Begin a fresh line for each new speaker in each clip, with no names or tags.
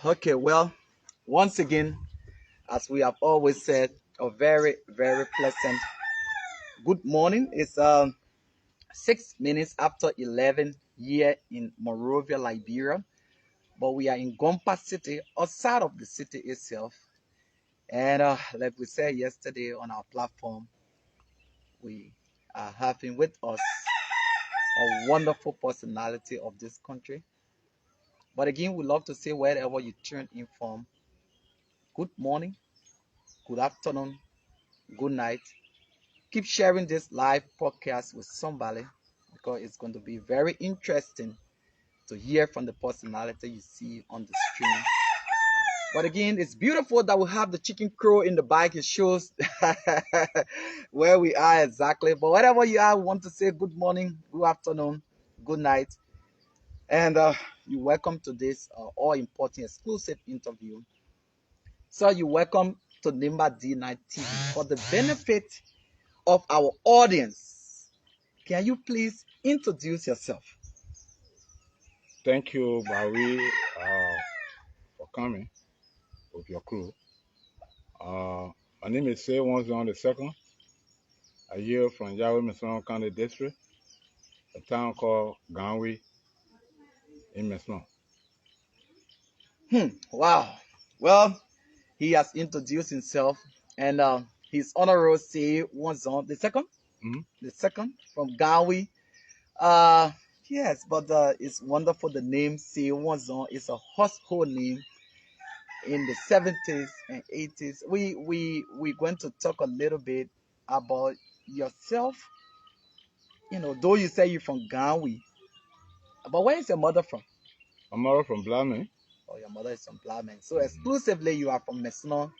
Okay, well, once again, as we have always said, a very, very pleasant good morning. It's 6 minutes after 11 here in Monrovia, Liberia, but we are in Gompa City, outside of the city itself. And like we said yesterday on our platform, we are having with us a wonderful personality of this country. But again, we love to say wherever you tune in from, good morning, good afternoon, good night. Keep sharing this live podcast with somebody because it's going to be very interesting to hear from the personality you see on the stream. But again, it's beautiful that we have the chicken crow in the back. It shows where we are exactly. But whatever you are, we want to say good morning, good afternoon, good night. And you're welcome to this all important exclusive interview. So you're welcome to Nimba D-9 TV for the benefit of our audience. Can you please introduce yourself?
Thank you, Barry, for coming with your crew. My name is Saye Wonzon-II. I hail from Yarwin Mehnsonnoh County District, a town called Ganwi in Mehnsonnoh.
Wow. Well, he has introduced himself, and he's Honorable Saye Wonzon-II,
Mm-hmm.
the second from Gawi. Uh, yes, but it's wonderful. The name Saye Wonzon is a household name in the 70s and 80s. We're going to talk a little bit about yourself. Though you say you're from Gawi, but where is your mother from?
I'm all from Blaming.
Oh, your mother is from Blamen. So exclusively you are from Mehnsonnoh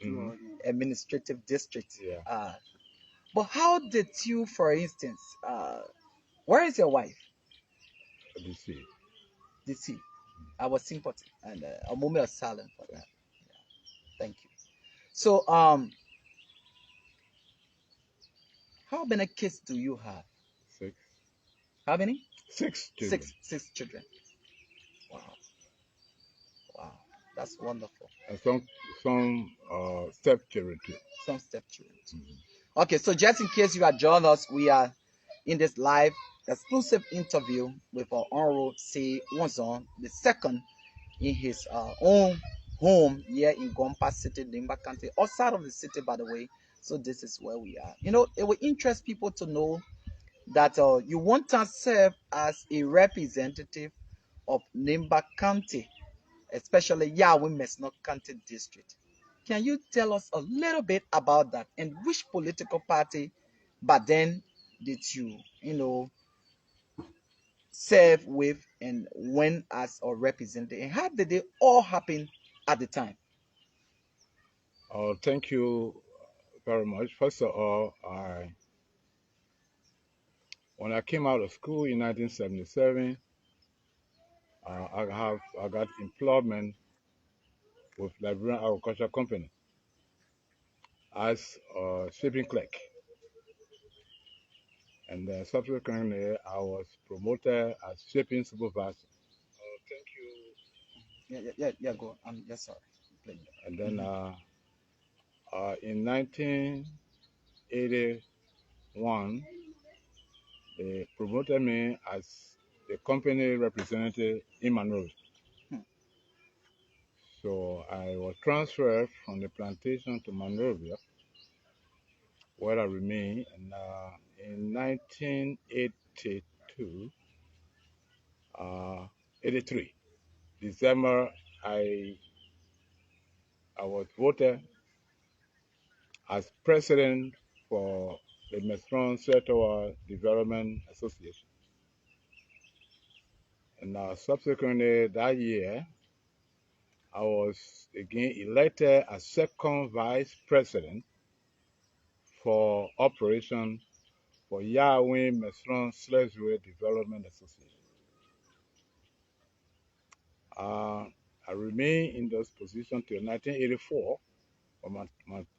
Administrative District.
Yeah.
But how did you, for instance, where is your wife?
DC.
DC. Our sympathy and a moment of silence for that. Yeah, thank you. So, how many kids do you have?
Six.
How many?
Six children.
Six children. Wow, wow, that's wonderful.
And some stepchildren too.
Some stepchildren too. Okay, so just in case you are joining us, we are in this live exclusive interview with our Hon Saye Wonzon, the second in his own home here in Gompa City, Nimba County, outside of the city, by the way. So this is where we are. It will interest people to know that you want to serve as a representative of Nimba County, especially Yarwin Mehnsonnoh County District. Can you tell us a little bit about that and which political party but then did you serve with and when as a representative? And how did it all happen at the time?
Thank you very much. First of all, when I came out of school in 1977, I got employment with Liberian Agriculture Company as a shipping clerk. And subsequently, I was promoted as shipping supervisor. Thank you.
Yeah, go. Yes, sorry.
And then in 1981, they promoted me as the company representative in Monrovia. So I was transferred from the plantation to Monrovia, where I remained. And in 1982, 83, December, I was voted as president for the Mehnsonnoh Statutory Development Association. And subsequently that year, I was again elected as second vice president for operation for Yarwin Mehnsonnoh Sendwave Development Association. I remained in those positions till 1984, when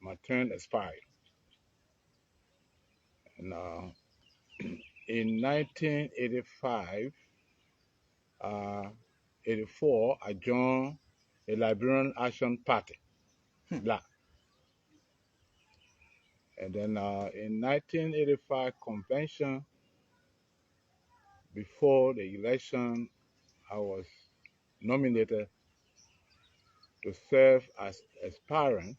my term expired. And in 1985, 84, I joined a Liberian Action Party, black. And then in 1985 convention, before the election, I was nominated to serve as aspirant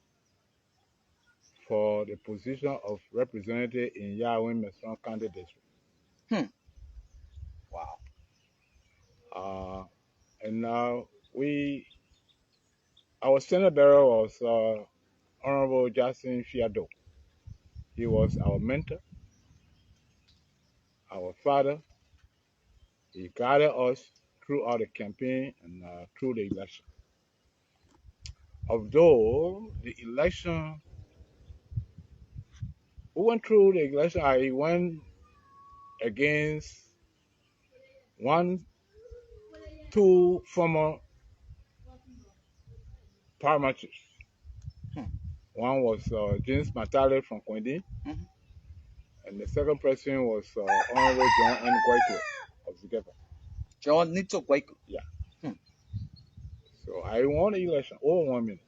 for the position of representative in Yarwin Mehnsonnoh County District.
Wow.
And now our Senate bearer was Honorable Justin Fiado. He was our mentor, our father. He guided us throughout the campaign and through the election. Although the election, we went through the election, I went against two former paramounters. One was James Matale from Kwendi, and the second person was Honorable John N. Gwaiko of Zigeba.
John Nito Gwaiko.
Yeah. So I won the election over 1 minute.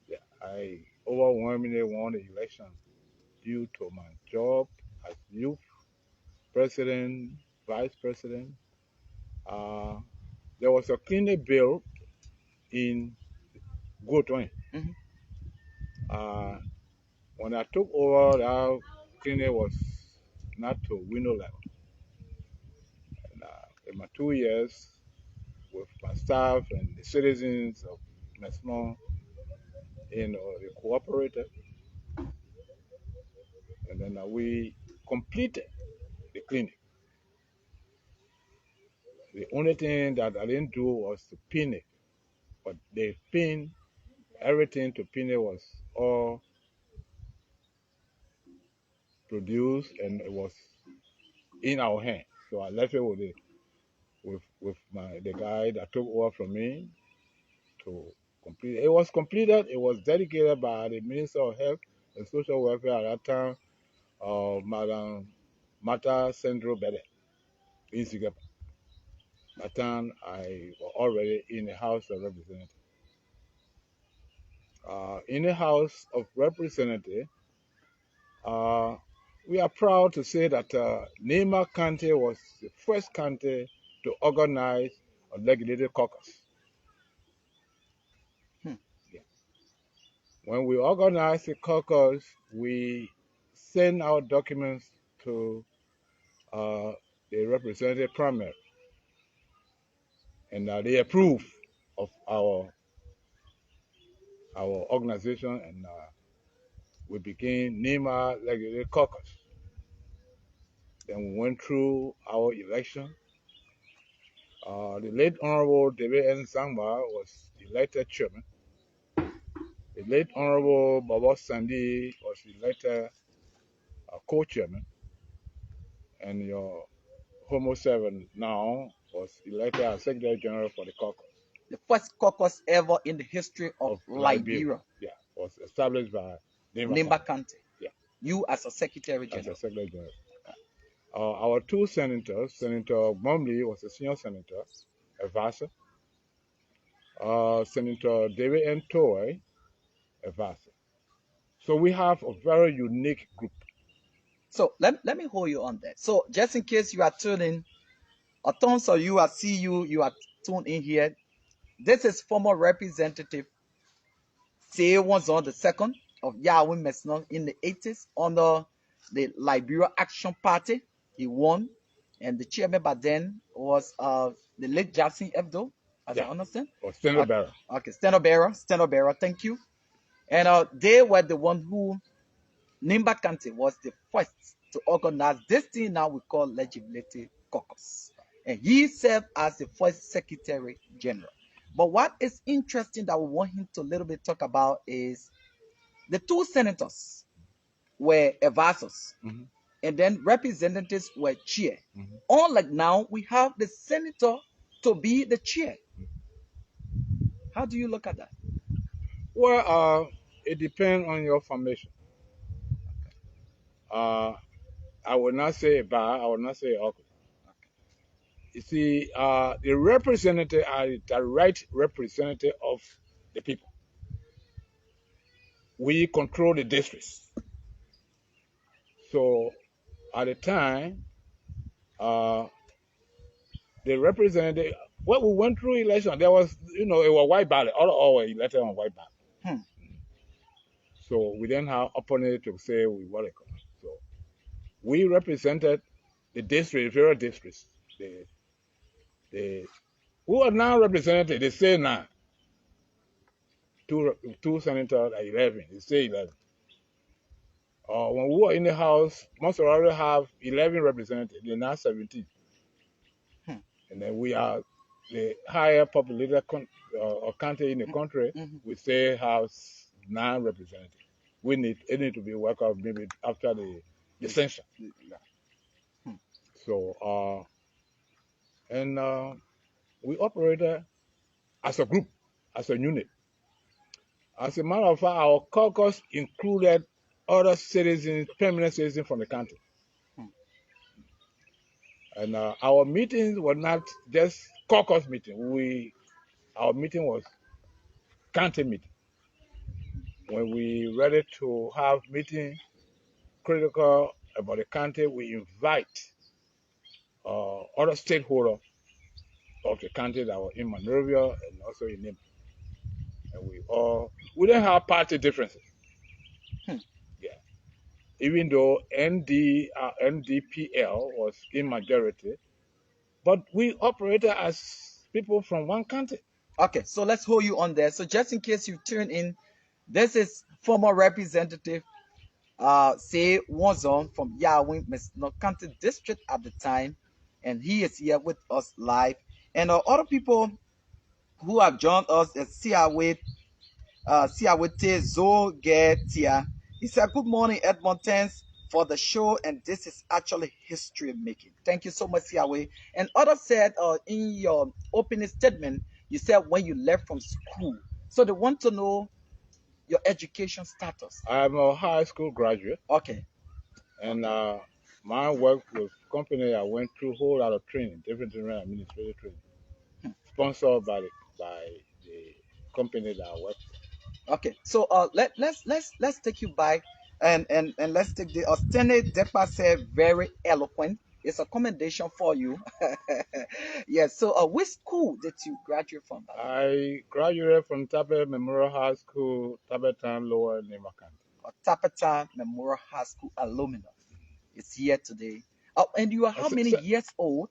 Yeah, I overwhelmingly won the election due to my job as youth president, vice president. There was a clinic bill in Gotwin. When I took over, that clinic was not to window level. And, in my 2 years with my staff and the citizens of Mehnsonnoh, they cooperated. And then we completed the clinic. The only thing that I didn't do was to pin it, but the pin, everything to pin it was all produced and it was in our hand. So I left it with the guy that took over from me to complete it. It was completed. It was dedicated by the Minister of Health and Social Welfare at that time, Madam Mata Sendro Bede in Zigeba. At that time, I was already in the House of Representatives. In the House of Representatives, we are proud to say that Nimba County was the first county to organize a legislative caucus. Yeah. When we organized the caucus, we sent our documents to the representative primary, and they approved of our organization, and we began Nimba Legislative Caucus. Then we went through our election. The late Honorable David N. Zangba was elected chairman. The late Honorable Baba Sandi was elected co-chairman. And your Hon Saye Wonzon-II now was elected as Secretary General for the caucus.
The first caucus ever in the history of Liberia.
Yeah, was established by
Nimba County.
Yeah.
You as a Secretary General.
As a Secretary General. Our two senators, Senator Mumley was a senior senator, a Vasa. Senator David N. Toy, a Vasa. So we have a very unique group.
So let me hold you on that. So just in case you are tuning, or tons of you are you are tuned in here. This is former Representative Saye Wonzon-II of Yarwin Mehnsonnoh in the 80s under the Liberia Action Party. He won, and the chairman by then was the late Jackson Ebdo, as I understand.
Or Standard Bearer.
Okay, Standard Bearer, thank you. And they were the one who, Nimba County was the first to organize this thing now we call Legislative Caucus. And he served as the first Secretary General. But what is interesting that we want him to a little bit talk about is the two senators were evasors, and then representatives were chair. Unlike now, we have the senator to be the chair. How do you look at that?
Well, it depends on your formation. I would not say bad, I would not say ugly. You see, the representative are the direct representative of the people. We control the districts. So at the time, the representative, when we went through election, there was, it was white ballot. All were elected on white ballot. So we didn't have opponent to say we want to come. So we represented the district, various districts. Who are now represented, they say now, two senators are 11, they say 11. When we were in the House, most already have 11 representatives, they're now 17. And then we are the higher populated county in the country, we say House 9 representatives. It need to be worked out maybe after the census. So, we operated as a group, as a unit. As a matter of fact, our caucus included other citizens, permanent citizens from the county. And our meetings were not just caucus meeting. Our meeting was county meeting. When we ready to have meeting critical about the county, we invite other stakeholders of the county that were in Monrovia and also in Nimba. And we didn't have party differences. Yeah. Even though NDPL was in majority, but we operated as people from one county.
Okay, so let's hold you on there. So just in case you tune in, this is former Representative Saye Wonzon from Yarwin Mehnsonnoh County District at the time, and he is here with us live. And other people who have joined us is Siawit Zogetia. He said, "Good morning, Edmontons, for the show, and this is actually history making." Thank you so much, Siawe. And others said in your opening statement, you said when you left from school. So they want to know your education status.
I'm a high school graduate.
Okay.
And my work with company, I went through a whole lot of training, different administrative training, sponsored by the company that I work for.
Okay, so let's take you back and let's take the Ostene Depa said very eloquent. It's a commendation for you. Yes. So which school did you graduate from?
I graduated from Tapet Memorial High School, Tapetan, Lower Nimba County.
Tapetan Memorial High School alumni is here today. And you are how many years old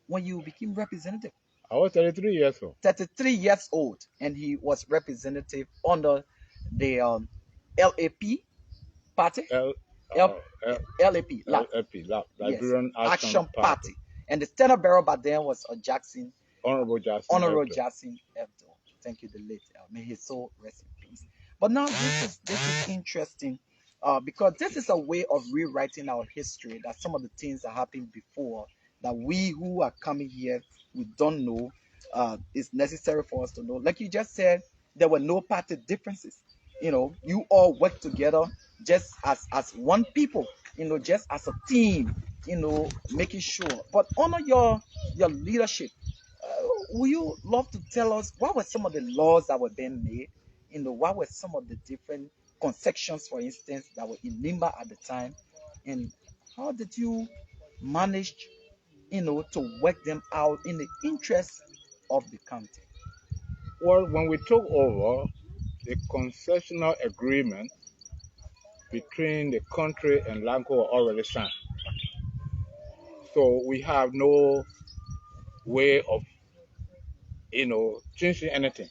when you became representative?
I was 33 years old.
33 years old, and he was representative under the LAP party. LAP,
Liberian
yes. Action Party. And the standard bearer by then was Jackson.
Honorable Jackson.
Honorable Jackson Ebdo. Thank you, the late. May his soul rest in peace. But now this is interesting because this is a way of rewriting our history. That some of the things that happened before that we who are coming here we don't know is necessary for us to know. Like you just said, there were no party differences. You all work together just as one people. Just as a team. Making sure. But honor your leadership. Would you love to tell us what were some of the laws that were being made? What were some of the different concessions, for instance, that were in Nimba at the time, and how did you manage, to work them out in the interest of the county?
Well, when we took over, the concessional agreement between the country and Lanco were already signed. So we have no way of, changing anything.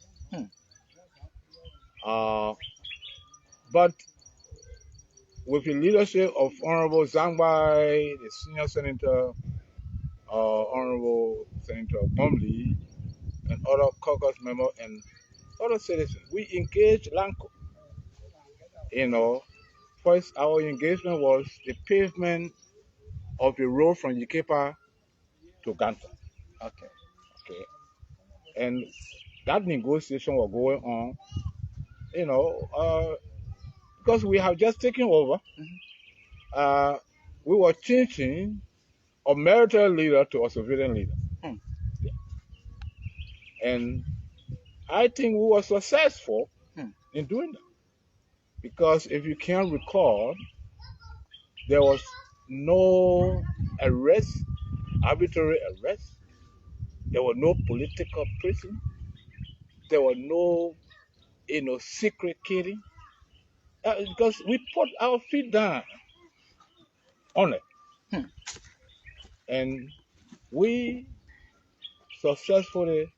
But with the leadership of Honorable Zangbai, the senior senator, Honorable Senator Bomley, and other caucus members and other citizens, we engaged Lanco. First our engagement was the pavement of the road from Yikepa to Ganta.
Okay.
And that negotiation was going on, because we have just taken over. We were changing a military leader to a civilian leader. And I think we were successful in doing that. Because if you can recall, there was no arrest, arbitrary arrest. There were no political prison. There were no, secret killing. Because we put our feet down on it. And we successfully,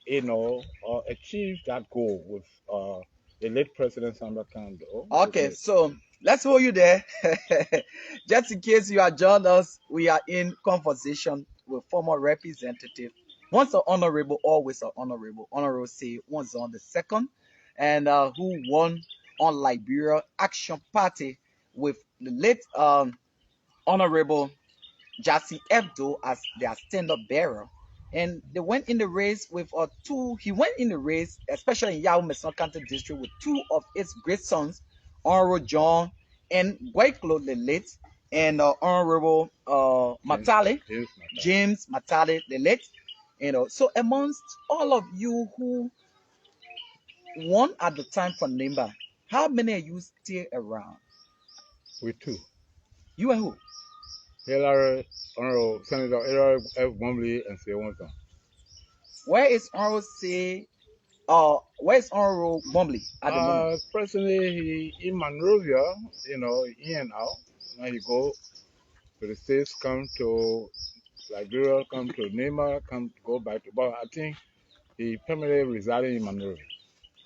achieved that goal with the late President Sandra Kando.
Okay, so let's hold you there. Just in case you are joined us, we are in conversation with former representative, once an honorable, always an honorable, Honorable Saye Wonzon-II, and who won on Liberia Action Party with the late honorable Jassy Ebdo as their stand-up bearer. And they went in the race with he went in the race, especially in Yarwin Mehnsonnoh County District, with two of its great sons, Honorable John and Guayclo the late, and Honorable Matale, James Matale the late. So amongst all of you who won at the time for Nimba, how many of you still around?
With two.
You and who?
Honorable Senator Hillary F. Wombley and Saye Wonzon.
Where is Honorable Saye? Where's Honorable Wombley at the moment?
Presently, he in Monrovia, in and out. Now he go to the States, come to Liberia, come to Nimba, go back to. But I think he permanently residing in Monrovia.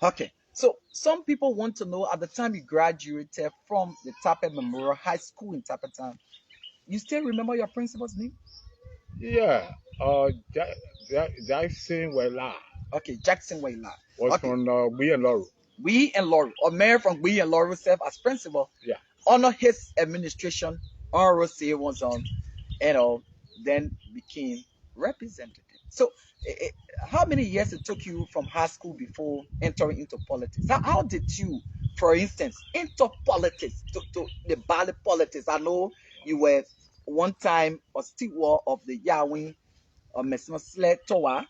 Okay, so some people want to know, at the time you graduated from the Tape Memorial High School in Tapetown, you still remember your principal's name?
Yeah, Jackson Wela.
Okay, Jackson Wela.
Was from We and Laurel.
We and Laurel, or mayor from We and Laurel served as principal.
Yeah.
Under his administration, Hon Saye Wonzon, then became representative. So, how many years it took you from high school before entering into politics? How did you, for instance, enter politics, to the ballot politics? I know you were one time a steward of the Yarwin Mehnsonnoh Sled Tower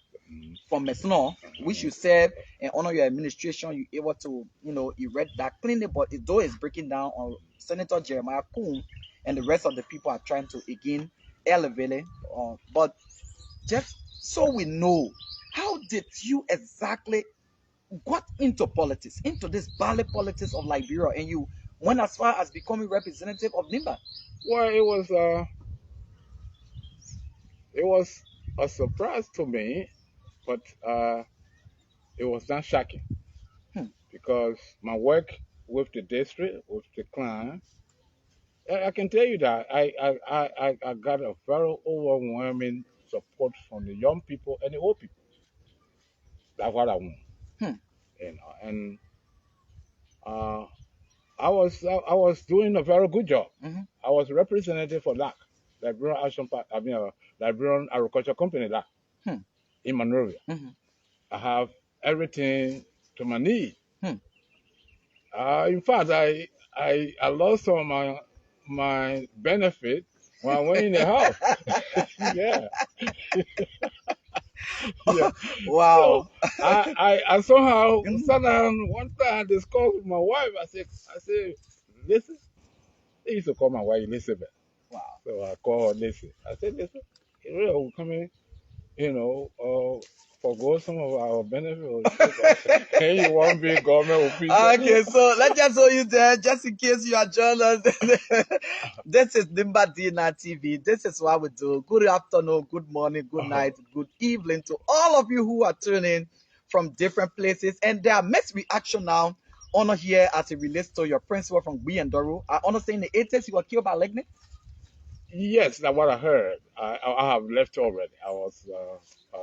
from Mehnsonnoh, which you said, and under your administration, you able to, erect that clinic, but though it's breaking down on Senator Jeremiah Kuhn and the rest of the people are trying to again elevate it. But just so we know, how did you exactly got into politics, into this ballot politics of Liberia, and you went as far as becoming representative of Nimba?
Well, it was a surprise to me, but it was not shocking because my work with the district, with the clan, I can tell you that I got a very overwhelming support from the young people and the old people. That's what I want. And I was doing a very good job. I was representative for LAC, Liberian Action Party. I mean, Liberian Agriculture Company LAC in Monrovia. I have everything to my need. In fact, I lost some of my benefit when I went in the house. Yeah. Yeah.
Wow.
So I somehow sat down one time, discussed with my wife. I said, listen, they used to call my wife Elizabeth.
Wow.
So I call her Listen. I said, listen, you will come in, forgo some of our benefits. And you won't be government official.
Okay, so let's just hold you there, just in case you are joining us. This is Nimba D-9 TV. This is what we do. Good afternoon, good morning, good night, good evening to all of you who are tuning from different places. And there are mixed reaction now on here as it relates to your principal from We and Doru. I understand in the 80s you were killed by lightning.
Yes, that's what I heard. I have left already. I was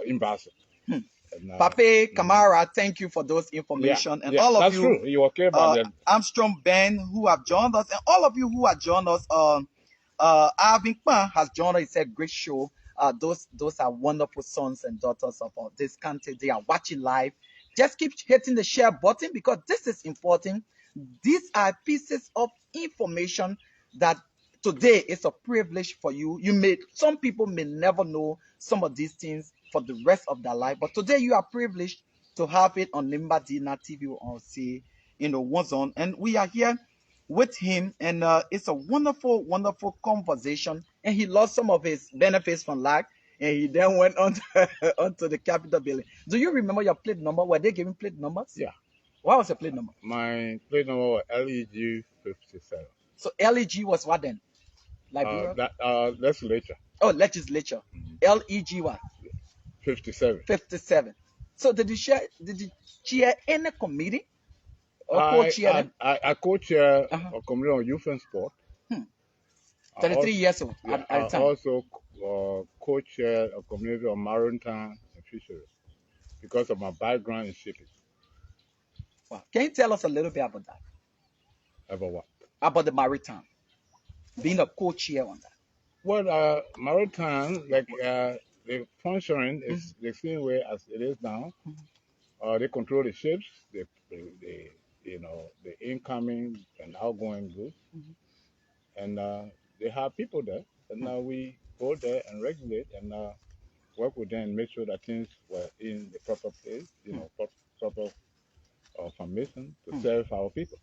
in Basel.
Pape Kamara, thank you for those information. And all of
that's
you,
true. You okay about that?
Armstrong Ben, who have joined us, and all of you who have joined us. Alvin Kwan has joined us. It's a great show. Those are wonderful sons and daughters of this country. They are watching live. Just keep hitting the share button because this is important. These are pieces of information that today is a privilege for you. Some people may never know some of these things for the rest of their life. But today you are privileged to have it on Nimba D-9 TV on Saye Wonzon, and we are here with him, and it's a wonderful, wonderful conversation. And he lost some of his benefits from life, and he then went on to, onto the Capitol building. Do you remember your plate number? Were they giving plate numbers?
Yeah.
What was your plate number?
My plate number was LEG 57.
So LEG was what then? Liberia?
Legislature.
Oh, legislature. LEG what?
57.
57. So did you chair any committee or co-chair them?
I co-chair
Uh-huh.
a committee on youth and sport.
33 years old
Yeah,
at the
I
time.
also co-chair a committee on maritime and fisheries because of my background in shipping.
Wow. Can you tell us a little bit about that?
About what?
About the maritime, being a co-chair on that.
Well, maritime, like the functioning is the same way as it is now. They control the ships, the the incoming and outgoing goods, and they have people there. And now we go there and regulate and work with them and make sure that things were in the proper place, proper formation to serve our people.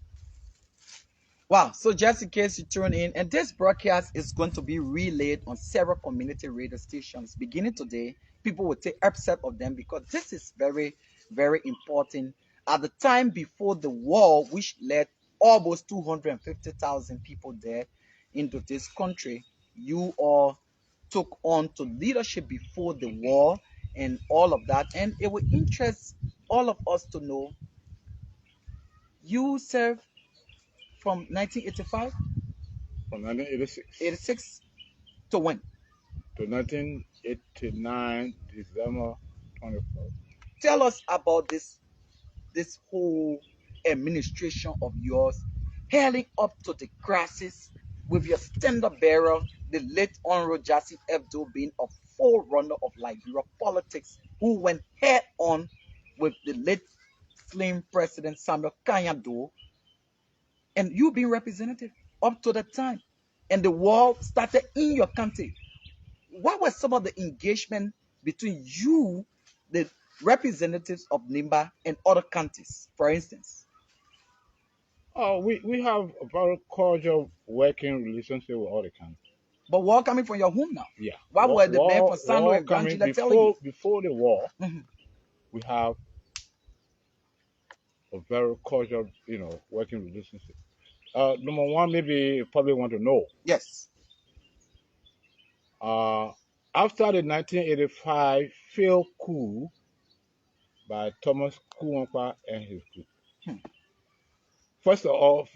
Wow. So just in case you tune in, and this broadcast is going to be relayed on several community radio stations beginning today. People will take upset of them because this is very, very important. At the time before the war, which led almost 250,000 people dead into this country, you all took on to leadership before the war and all of that. And it would interest all of us to know you served from 1985
From 1986
86 to when?
to 1989 December 24th.
Tell us about this whole administration of yours, hailing up to the crisis with your standard bearer, the late Honorable Jassy F. Doe, being a forerunner of Liberia politics, who went head on with the late slain President Samuel Kanyado, and you being representative up to that time. And the war started in your country. What was some of the engagement between you, the representatives of Nimba, and other counties, for instance?
Oh, we have a very cordial working relationship with all the countries.
But war coming from your home now.
Yeah.
What were the men from Sendwave and
coming
Granjula telling you?
before the war, we have a very cordial, working relationship. Number one, maybe you probably want to know.
Yes.
After the 1985 failed coup by Thomas Kuwampa and his group. First of all,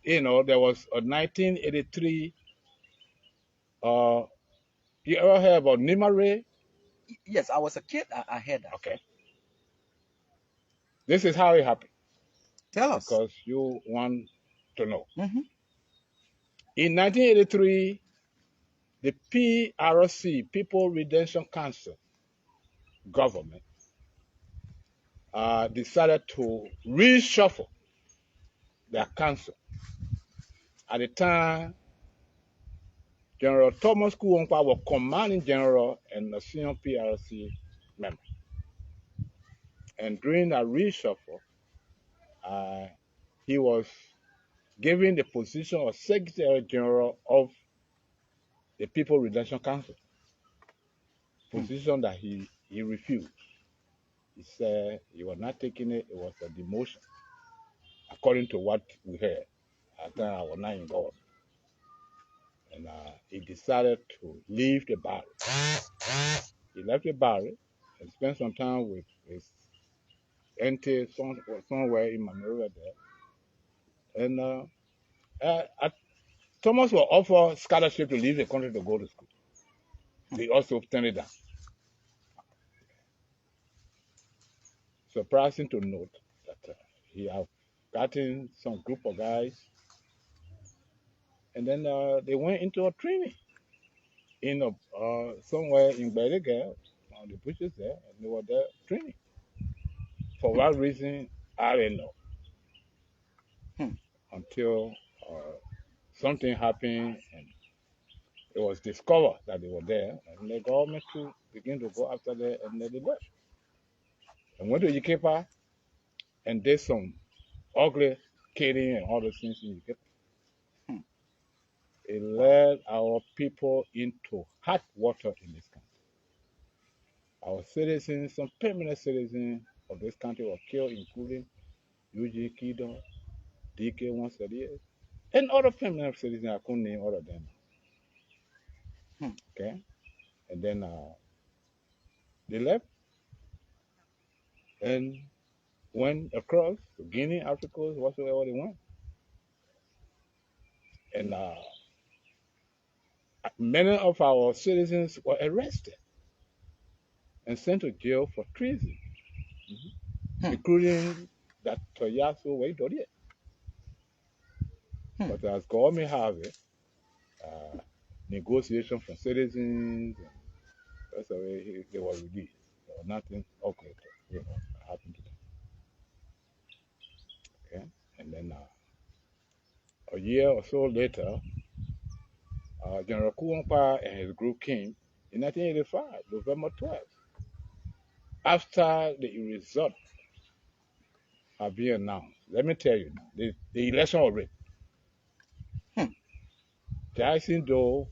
there was a 1983. You ever heard about Nimba?
Yes, I was a kid. I heard that.
Okay. This is how it happened.
Tell us.
Because you want to know. In 1983, the PRC, People Redemption Council government, decided to reshuffle their council. At the time, General Thomas Kuwampa was commanding general and a senior PRC member. And during that reshuffle, he was given the position of Secretary General of the People Redemption Council, position that he refused. He said he was not taking it, it was a demotion, according to what we heard. At the time, I was not in government. And he decided to leave the barrack. He left the barrack and spent some time with his auntie somewhere in Mamerua there. And Thomas was offered scholarship to leave the country to go to school. He also turned it down. Surprising to note that he have gotten some group of guys, and then they went into a training in somewhere in Berega, on the bushes there, and they were there training. For what reason, I don't know. Until something happened and it was discovered that they were there, and the government to begin to go after them, and then they left. And went to Ikepa and did some ugly killing and all those things in Ikepa.
Hmm.
It led our people into hot water in this country. Our citizens, some permanent citizens of this country were killed, including UG Kido, DK Hon Saye, and other permanent citizens. I couldn't name all of them.
Hmm.
Okay? And then they left and went across Guinea, Africa, whatsoever they went. And many of our citizens were arrested and sent to jail for treason, including that Toyasu Waidori. But as government have it, negotiation from citizens, and that's the way they were released. So nothing okay, happened to them. Okay? And then a year or so later, General Kuwampa and his group came in 1985, November 12th, after the result had been announced. Let me tell you, the election was rigged. Jackson Doe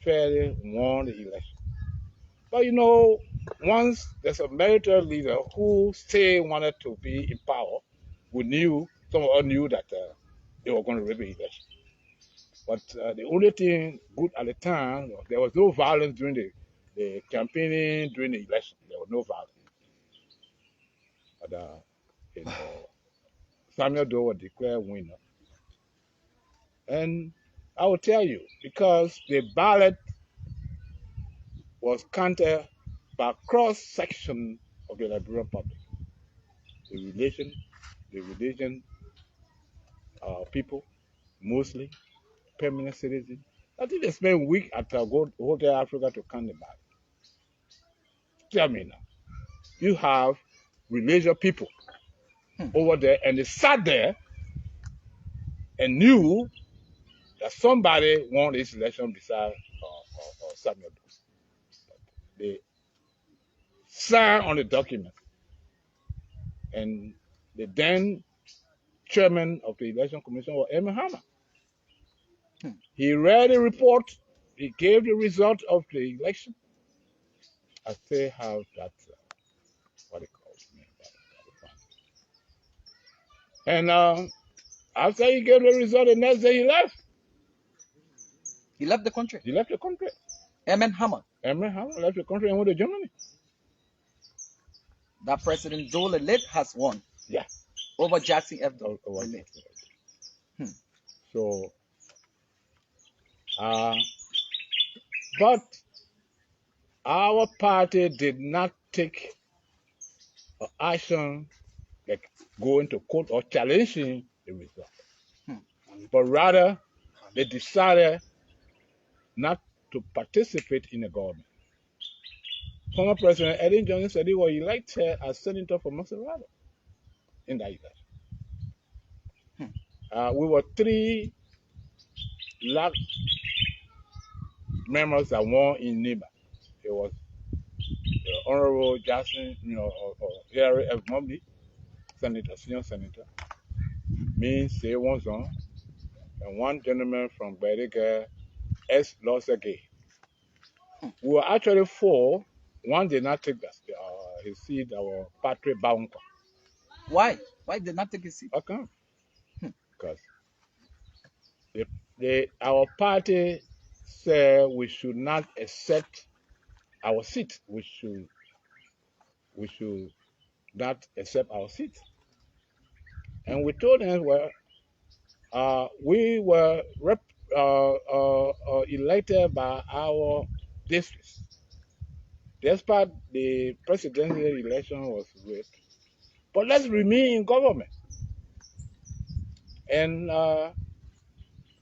fairly won the election. But you know, once there's a military leader who still wanted to be in power, some of us knew that they were going to rig the election. But the only thing good at the time, there was no violence during the campaigning, during the election. There was no violence. But you know, Samuel Doe was declared winner. And I will tell you, because the ballot was counted by cross-section of the Liberian public, the religion people, mostly permanent citizens. I think they spent weeks at Hotel Africa to count the ballot. Tell me now, you have religious people over there, and they sat there and knew that somebody won this election beside Samuel Doe. They signed on the document, and the then chairman of the election commission was Emmett Hammer. He read the report. He gave the result of the election. I still have that, what it calls me. And after he gave the result, the next day he left.
He left the country.
He left the country.
Emmett Hammer.
Emmett Hammer left the country and went to Germany.
That President Dole late has won.
Yeah.
Over Jackson F. Dole.
So, but our party did not take action like going to court or challenging the result. But rather, they decided not to participate in the government. Former President Eddie Johnson said he was elected as senator for Maserati in that election. We were 3 lakh members that won in Nimba. It was Honorable Jackson, or Harry F. Mumley, Senator, senior senator, me, Saye Wonzon, and one gentleman from Berega, S. Losage. We were actually 4. One did not take his seat, our Patrick Baunko.
Why? Why did not take his seat?
Okay. Because our party said we should not accept our seat. We should not accept our seat. And we told them, well, we were elected by our districts. Despite the presidential election was rigged, but let's remain in government. And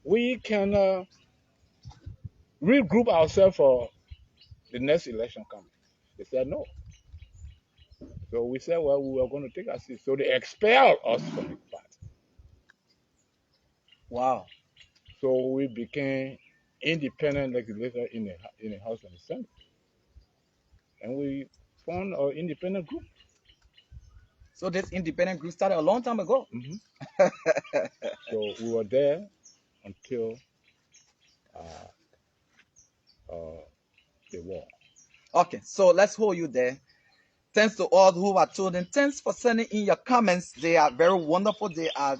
we can regroup ourselves for the next election coming. They said no. So we said, well, we were going to take our seat. So they expelled us from the party.
Wow.
So we became independent legislators in the House and the Senate. and we formed an independent group.
So this independent group started a long time ago.
Mm-hmm. So we were there until uh, the war.
Okay, so let's hold you there. Thanks to all who are tuned in. Thanks for sending in your comments. They are very wonderful. They are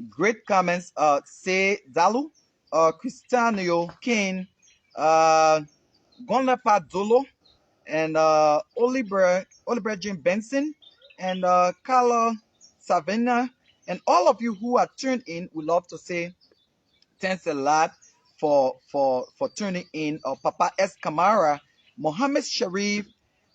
great comments. Say Dalu, Cristiano Kane, Gonlepa Dolo, and Oliver Jim Benson, and Carla Savannah, and all of you who are tuned in. We love to say thanks a lot for tuning in. Papa S. Kamara, Mohammed Sharif,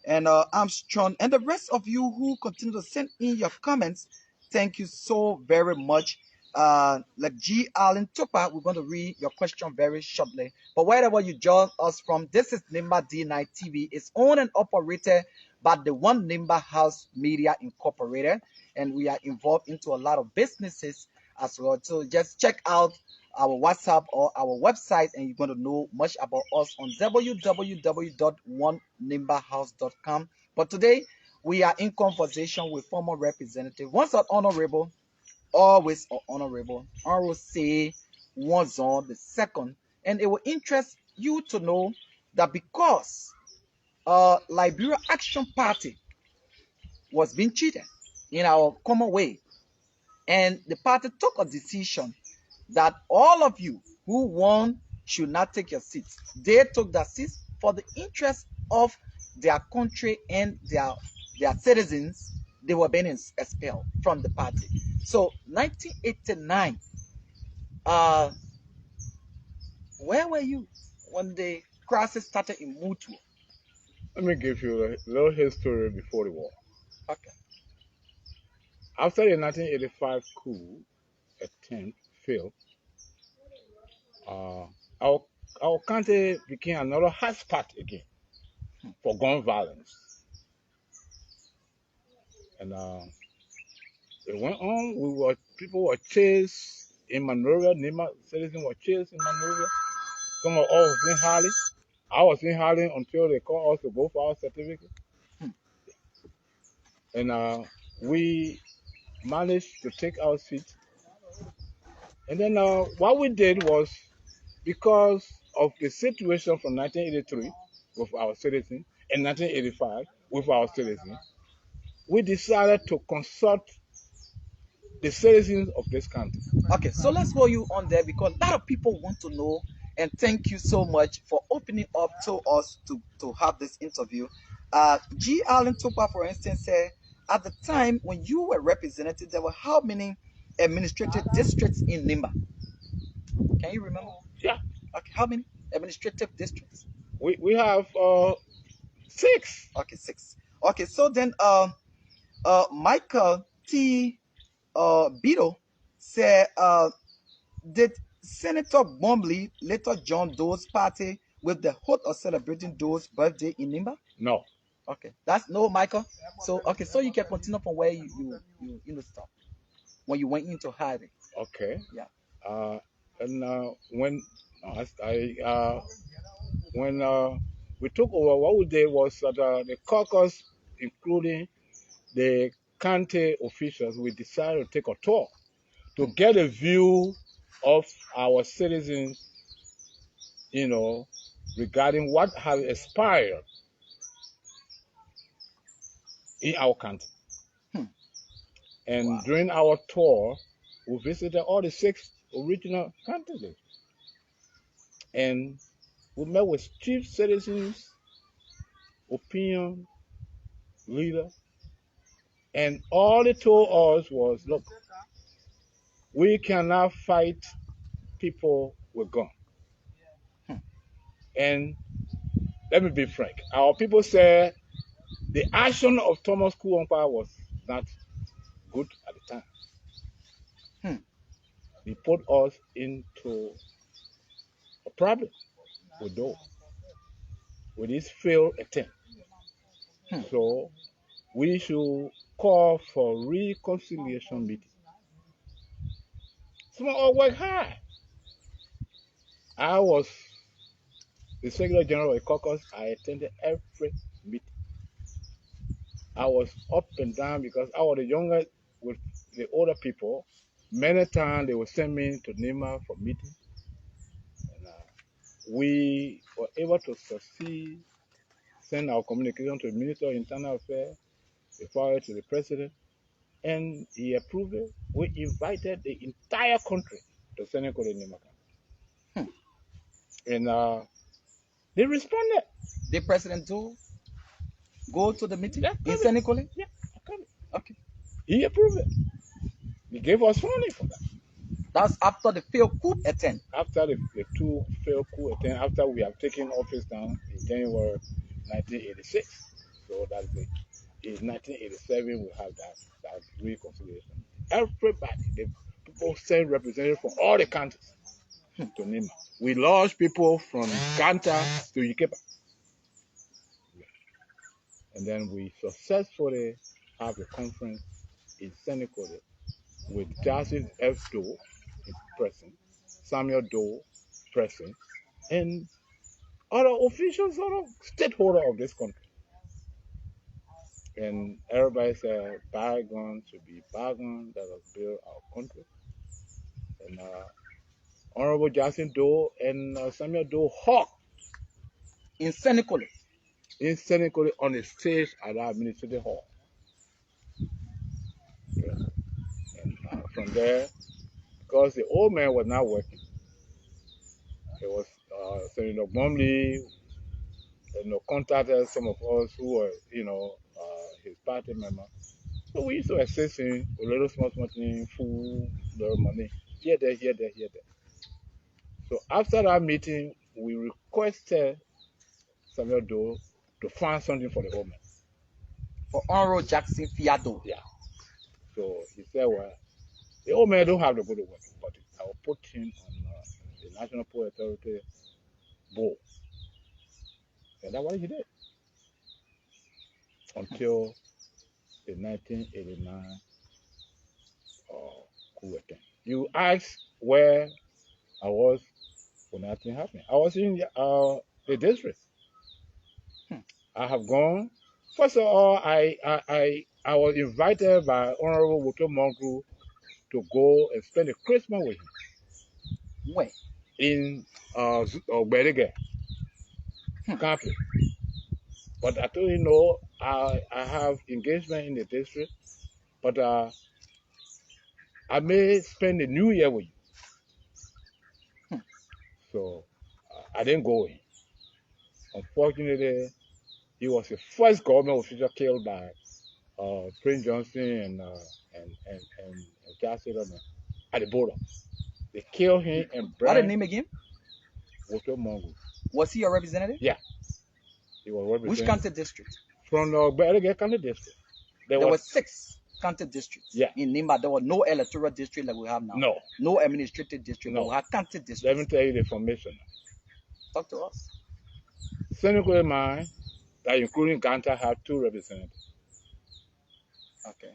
and Armstrong, and the rest of you who continue to send in your comments. Thank you so very much. Like G. Allen Tupa, we're going to read your question very shortly. But wherever you join us from, this is Nimba D-9 TV. It's owned and operated by the One Nimba House Media Incorporated, and we are involved into a lot of businesses as well. So just check out our WhatsApp or our website, and you're going to know much about us on www.onenimbahouse.com. But today, we are in conversation with former representative, once an honorable, always an honorable, Hon Saye Wonzon-II. And it will interest you to know that because Liberia Action Party was being cheated in our common way, and the party took a decision that all of you who won should not take your seats. They took their seats for the interest of their country and their citizens. They were being expelled from the party. So 1989, where were you when the crisis started in Mutu?
Let me give you a little history before the war.
Okay.
After the 1985 coup attempt failed, uh, our, our country became another hotspot again for gun violence. And it went on. People were chased in Monrovia. Nimba citizens were chased in Monrovia. Some of us was in Harley. I was in Harley until they called us to go for our certificate. And we managed to take our seat. And then what we did was, because of the situation from 1983 with our citizens and 1985 with our citizens, we decided to consult the citizens of this country.
Okay, so let's hold you on there because a lot of people want to know. And thank you so much for opening up to us to have this interview. G. Allen Tupa, for instance, said at the time when you were represented, there were how many administrative districts in Nimba? Can you remember?
Yeah.
Okay, how many administrative districts?
We have 6.
Okay, 6. Okay, so then Michael T. Beto said did Senator Bombley later join Doe's party with the hope of celebrating Doe's birthday in Nimba?
No.
Okay, that's no, Michael. So okay, so you can continue from where you stop when you went into hiding.
Okay.
Yeah.
And when we took over, what we did was that the caucus, including the county officials, we decided to take a tour to get a view of our citizens, regarding what has expired in our country. And
Wow.
during our tour, we visited all the 6 original candidates. And we met with chief citizens, opinion leaders, and all they told us was, look, we cannot fight people with guns. And let me be frank, our people said the action of Thomas Kuwampa was not good at the time. He put us into a problem with those, with this failed attempt. So we should call for reconciliation meeting. Some of us work hard. I was the Secretary General of the caucus. I attended every I was up and down because I was the younger with the older people. Many times they would send me to Nimba for meetings. And, we were able to succeed, send our communication to the Minister of Internal Affairs, we forwarded to the President, and he approved it. We invited the entire country to Senegal in Nimba. And they responded.
The President Doe go to the meeting in
coming.
Senegal?
Yeah, coming.
Okay.
He approved it. He gave us money for that.
That's after the failed coup attempt.
After the two failed coup attempt, after we have taken office down in January 1986. So that's in 1987 we have that reconciliation. Everybody, the people send representatives from all the countries to Nimba. We lost people from Ganta to Ikepa. And then we successfully have a conference in Senegal with Jason F. Doe present, Samuel Doe present, and other officials, other stakeholders of this country. And everybody said bygone should be bygone, that has built our country. And Honorable Jason Doe and Samuel Doe Hawk
in Senegal
on the stage at our administrative hall. Yeah. And from there, because the old man was not working, it was Senator Bromley, contacted some of us who were, his party members. So we used to assist him with little small thing, food, little money, here, there. So after that meeting, we requested Samuel Doe to find something for the old man.
For Honorable Jackson Fiado.
Yeah. So he said, well, the old man don't have to go to work, but I will put him on the National Port Authority board. And that's what he did. Until the 1989 coup attempt. You asked where I was when that thing happened. I was in the district. I have gone. First of all, I was invited by Honorable Woto-Monku to go and spend the Christmas with him.
Where?
In Berige campus. But I told him, no, I have engagement in the district, but I may spend the New Year with you. So I didn't go in. Unfortunately, he was the first government official killed by Prince Johnson and Jassy at the border. They killed him and burned.
What's the name again?
Woto-Monku.
Was he a representative?
Yeah. He was representative.
Which county district?
From the Berige County District. There were 6
county districts.
Yeah.
In Nimba, there was no electoral district like we have now.
No.
No administrative district.
No.
But we have county districts.
Let me tell you the information.
Talk to us.
Senegal mine, that including Ganta, have 2 representatives.
Okay.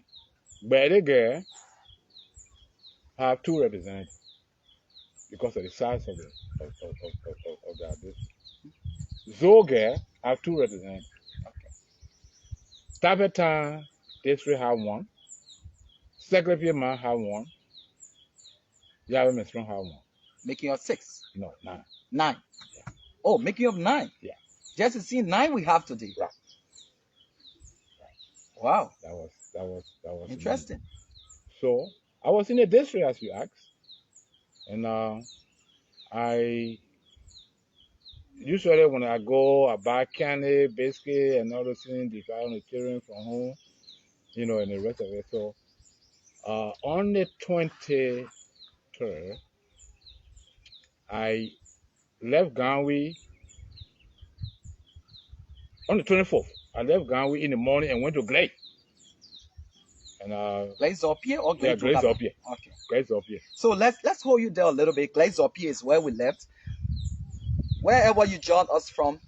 Berige have 2 representatives because of the size of that district. Zoge have 2 representatives. Okay. Tapetan district have 1. Secretary man have 1. Yarwin Mehnsonnoh have 1.
Making up 6.
No, 9.
9.
Yeah.
Oh, making up 9.
Yeah.
Just to see 9 we have today.
Right.
Wow.
That was
interesting.
So I was in the district as you asked, and I usually when I go, I buy candy, biscuit, and all those things, divide on the children from home, and the rest of it. So on the 23rd, I left Ganwi. On the 24th, I left Ganwi in the morning and went to Glade. And
Glade up here or Glade?
Yeah, Glade up here.
Okay.
Glade up here.
So let's hold you there a little bit. Glade up here is where we left. Wherever you joined us from,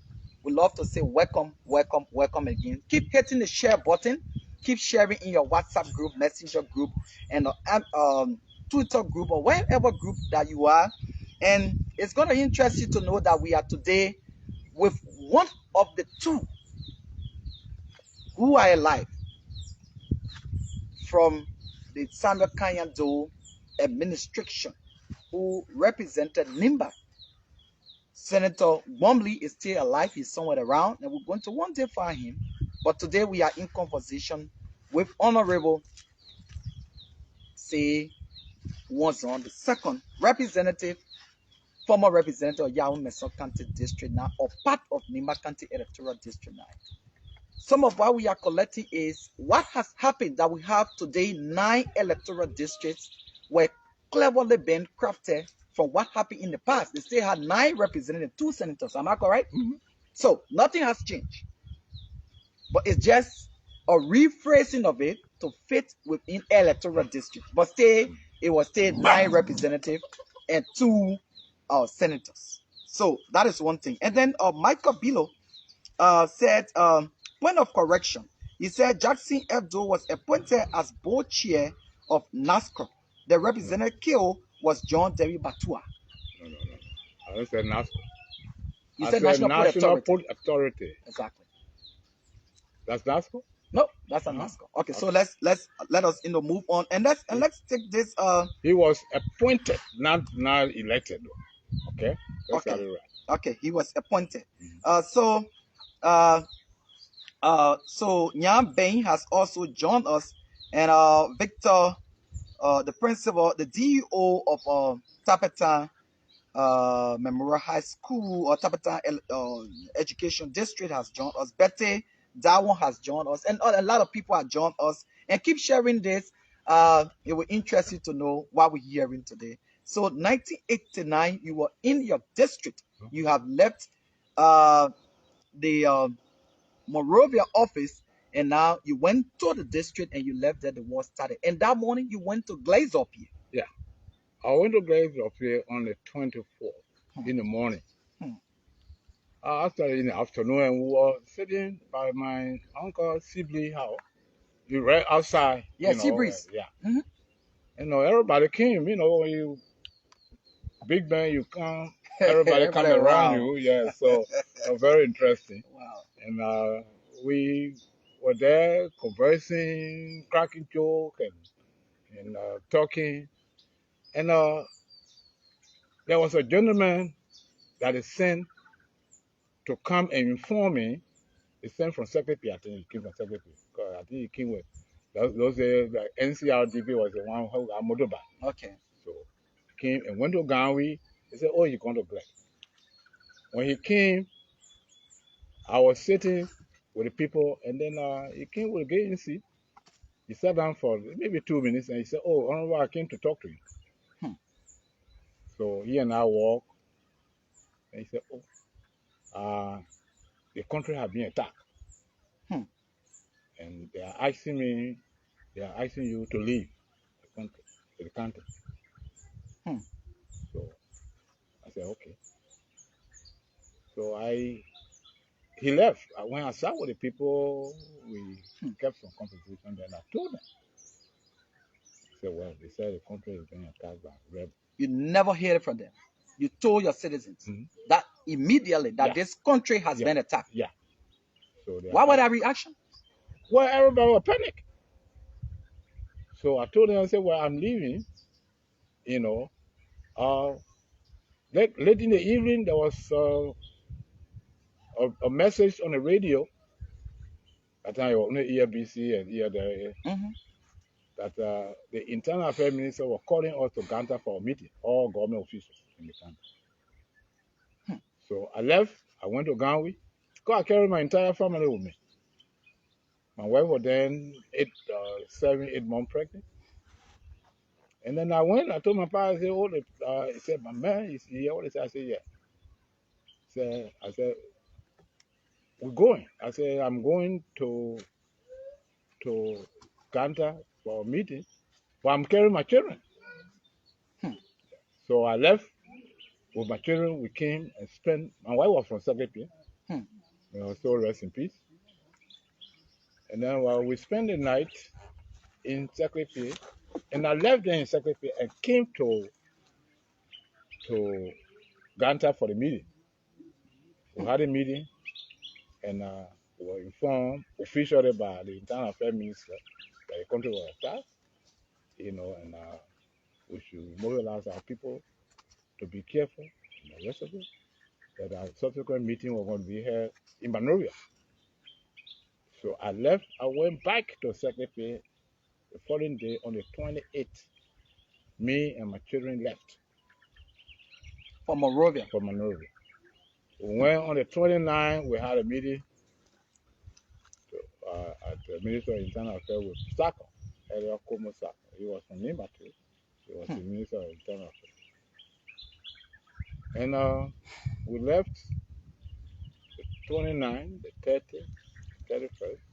we love to say welcome, welcome, welcome again. Keep hitting the share button. Keep sharing in your WhatsApp group, Messenger group, and Twitter group, or wherever group that you are. And it's going to interest you to know that we are today with one of the 2 who are alive. from the Samuel Kanyando administration who represented Nimba. Senator Bomley is still alive. He's somewhere around, and we're going to one day find him. But today we are in conversation with Honorable Saye Wonzon-II, representative, former representative of Yarwin Mehnsonnoh County District now, or part of Nimba County Electoral District now. Some of what we are collecting is what has happened that we have today 9 electoral districts were cleverly been crafted from what happened in the past. They still had 9 representatives, 2 senators. Am I correct? So nothing has changed. But it's just a rephrasing of it to fit within electoral district. But still, it was still 9 representatives and 2 senators. So that is one thing. And then Michael Bilo said, point of correction. He said Jackson F. Doe was appointed as board chair of NASCO. The representative killed was John Derry Batua.
No. I said NASCO.
You said National
Port Authority.
Exactly.
That's NASCO?
No, that's not NASCO. Okay, so let us move on and let's take this.
He was appointed, not elected. Okay. That's
okay.
right.
Okay, he was appointed. So Nyam Bain has also joined us, and Victor, the principal, the DEO of Tapatan Memorial High School or Tapatan Education District has joined us. Betty Doe Hon has joined us, and a lot of people have joined us. And keep sharing this. It will interest you to know what we're hearing today. So 1989, you were in your district. You have left the Morovia office, and now you went to the district and you left there. The war started. And that morning you went to Glaze Up here.
Yeah, I went to Glaze Up here on the 24th in the morning. I started in the afternoon, and we were sitting by my uncle Sibley house. You right outside.
Yeah, sea breeze.
Yeah. You know, everybody came. You know, when you big man, you come. Everybody come around you. Yeah, so very interesting.
Wow.
And we were there conversing, cracking joke, and talking. And there was a gentleman that is sent to come and inform me. He sent from Secretary. I think he came from Secretary. I think he came with those days. Like NCRDB was the one who got motorbike.
Okay.
So he came and went to Ganwi. He said, "Oh, you're going to Black." When he came, I was sitting with the people, and then he came with the ANC. He sat down for maybe 2 minutes, and he said, "Oh, Honorable, I came to talk to you." So he and I walked, and he said, "Oh, the country has been attacked, and they are asking you to leave the country." So I said, "Okay." So he left. When I sat with the people, we kept some conversation. Then I told them. I said, "Well, they said the country is being attacked by rebels."
You never heard it from them. You told your citizens that immediately that this country has been attacked.
Yeah. So
what was that reaction?
Well, everybody was panicked. So I told them, I said, "Well, I'm leaving." You know, late in the evening, there was a message on the radio. At that time, on the ERBC and ERDA, that the Internal Affairs Minister was calling us to Ganta for a meeting, all government officials in the country. So I left. I went to Ganwi. I carried my entire family with me. My wife was then 8 months pregnant. And then I went. I told my father, I said, "Oh," he said, "My man is here." What is I said, "Yeah." I said, "We're going." I said, "I'm going to Ganta for a meeting, but I'm carrying my children." So I left with my children. We came and spent. My wife was from Secretary. So rest in peace. And then we spent the night in Secretary, and I left there in Secretary and came to Ganta for the meeting. We had a meeting, and we were informed officially by the Internal Affairs Minister that the country was attacked, and we should mobilize our people to be careful and the rest of it. That our subsequent meeting was going to be here in Monrovia. So I left. I went back to Secretary the following day on the 28th. Me and my children left
for Monrovia.
We went on the 29th. We had a meeting at the Ministry of Internal Affairs with Saka, Elio Como Saka. He was from Nimba too. He was the Minister of Internal Affairs. And we left the 29th, the 30th, 31st,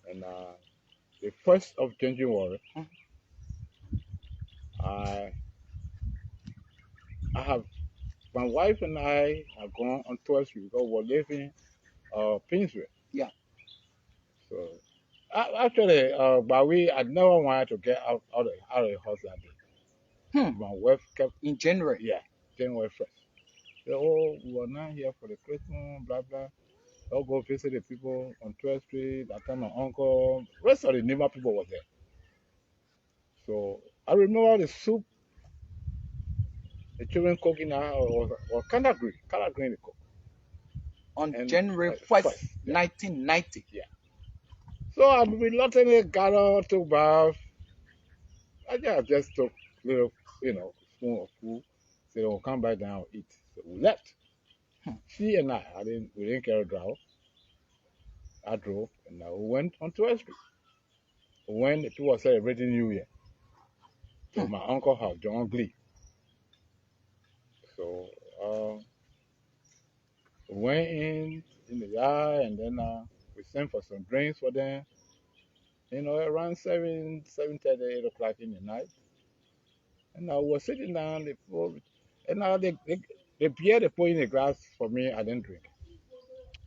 and the 1st of January, I have my wife and I have gone on 12th Street because we're living Pinsville.
Yeah.
So actually, but I never wanted to get out of the house that day. My wife kept
in January.
Yeah, January 1st. They, oh, we were not here for the Christmas, blah blah. I'll go visit the people on 12th Street. That time my uncle, rest of the Nimba people was there. So I remember the soup the children cooking was kind of green to cook.
On January 1st, yeah. 1990.
Yeah. So I reluctantly got out, took bath. I just took little, spoon of food. Said, "Oh, come back down and eat." So we left. She and we didn't carry a drive. I drove, and we went on 12th Street. When people were celebrating New Year, to my uncle's house, John Glee. So we went in the yard, and then we sent for some drinks for them. Around 7:30, 8 o'clock in the night. And I was sitting down, and the beer they put in the glass for me, I didn't drink.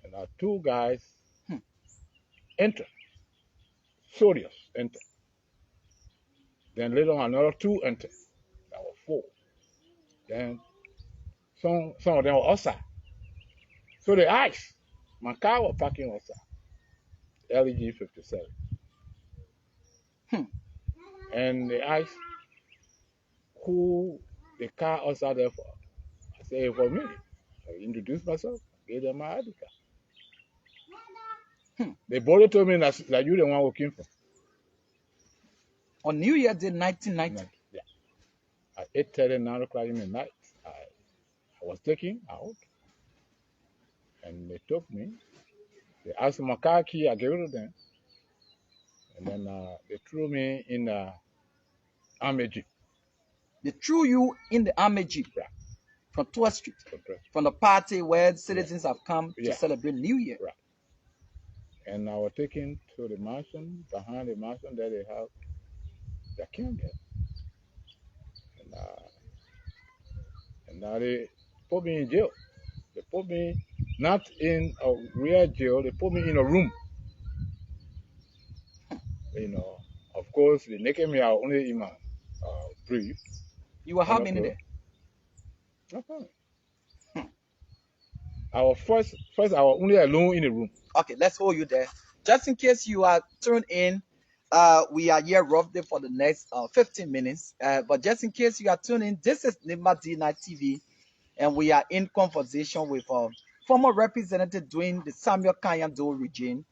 And two guys entered, serious entered. Then later on, another two entered. There were four. Then some of them were outside. So they asked, my car was parking outside, LEG 57. And they asked who the car outside there for. I said, for me. I introduced myself, gave them my ID card. They boldly told me that you're the one who came from.
On New Year Day 1990?
Yeah. At 8:30, 9 o'clock in the night, I was taken out. And they took me. They asked for my car key, I gave it to them. And then they threw me in the army jeep.
They threw you in the army jeep?
Right.
From 12th Street? From the party where citizens have come to celebrate New Year?
Right. And I was taken to the mansion. Behind the mansion there they have the king there. And now they put me in jail. They put me not in a real jail, they put me in a room. Of course, they naked me out only in my brief.
You were how many there?
Okay. I was first I was only alone in the room.
Okay, let's hold you there. Just in case you are tuned in, we are here roughly for the next 15 minutes. But just in case you are tuned in, this is Nimba D-9 TV, and we are in conversation with former representative doing the Samuel Kanyando region,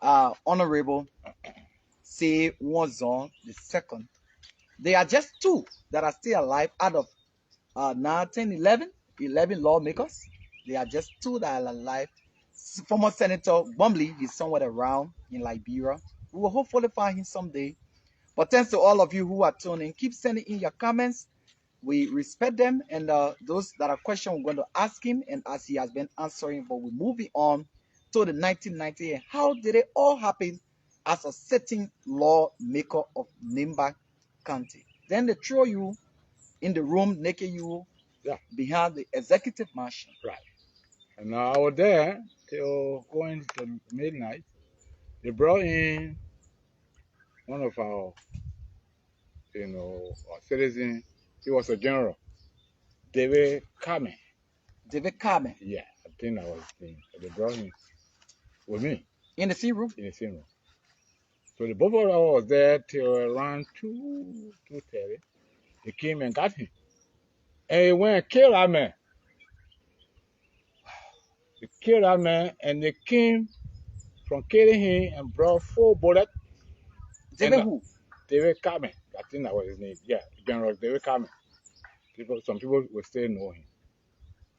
Honorable Saye Wonzon-II. There are just two that are still alive out of 11 lawmakers. There are just two that are alive. Former Senator Bumley is somewhere around in Liberia. We will hopefully find him someday. But thanks to all of you who are tuning in. Keep sending in your comments. We respect them. And those that are questions, we're going to ask him. And as he has been answering, but we're moving on to the 1990. And how did it all happen as a sitting lawmaker of Nimba County? Then they throw you in the room, naked you behind the executive mansion.
Right. And I was there till going to midnight. They brought in one of our, citizens. He was a general. David Carmen.
David Carmen?
Yeah, I think that was his name. They brought him with me.
In the same room?
In the same room. So the both of us was there till around 2:30. They came and got him. And he went and killed that man. They killed that man, and they came from killing him and brought 4 bullets.
David who?
David Carmen. I think that was his name. Yeah, General David Carmen. Some people will still know him.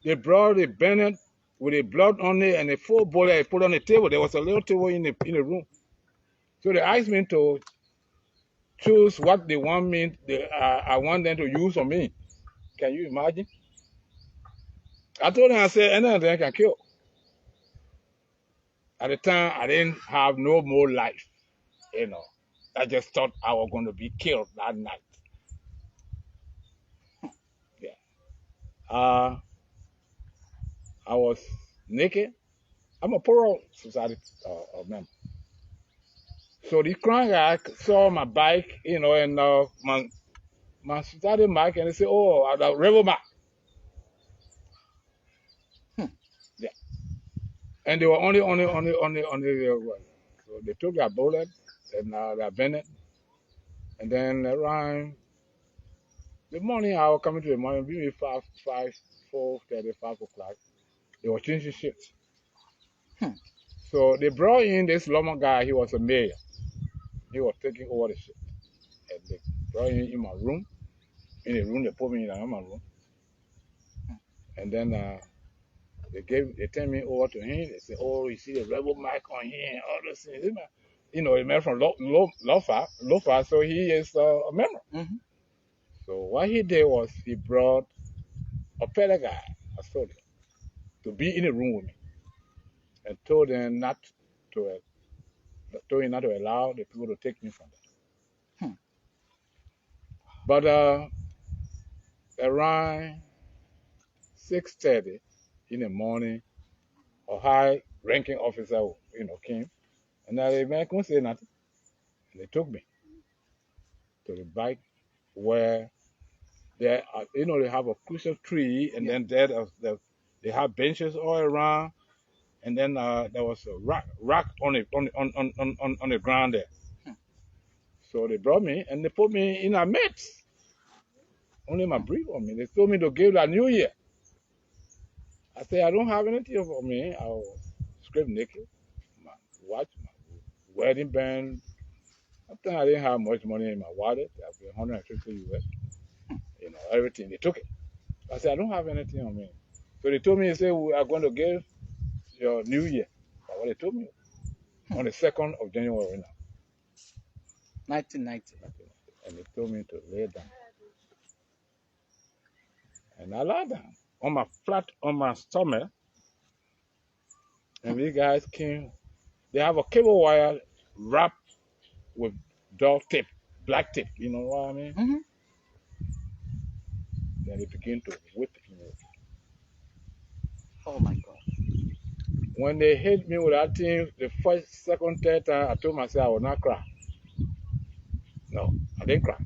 They brought the Bennett with the blood on it and the 4 bullets they put on the table. There was a little table in the room. So they asked me to choose what they want me. I want them to use on me. Can you imagine? I told them, I said, anything I can kill. At the time, I didn't have no more life. You know, I just thought I was going to be killed that night. Yeah. I was naked. I'm a parole society member. So the crime guy saw my bike, you know, and my society mark, and they say, "Oh, the rebel mark." Yeah. And they were only. So they took their bullet and their Bennett, and then around the morning, I was coming to the morning, maybe 4:30, 5 o'clock. They were changing shifts. So they brought in this Loma guy. He was a mayor. He was taking over the shift. And they brought him in my room. In the room, they put me in my room. And then they turned me over to him. They said, "Oh, you see the rebel mark on him, all those things." You know, a man from Lofa, so he is a member. So what he did was he brought a petty guy, a soldier, to be in the room with me, and told him not to allow the people to take me from there. But around 6:30 in the morning, a high-ranking officer, came, and the man couldn't say nothing. And they took me to the bike where they have a crucial tree, and then they have benches all around, and then there was a rock on the ground there. So they brought me and they put me in a mess. Only my brief on me. They told me to give that New Year. I said, I don't have anything for me. I was scraped naked, my watch, my wedding band. I think I didn't have much money in my wallet. I have 150 US. Everything. They took it. I said, I don't have anything on me. So they told me, they said, we are going to give your New Year. That's what they told me. On the 2nd of January now.
1990.
And they told me to lay down. And I lay down on my stomach. And these guys came. They have a cable wire wrapped with duct tape, black tape. You know what I mean? Then they begin to whip me.
Oh my God.
When they hit me with that thing, the first, second, third time, I told myself I would not cry. No, I didn't cry.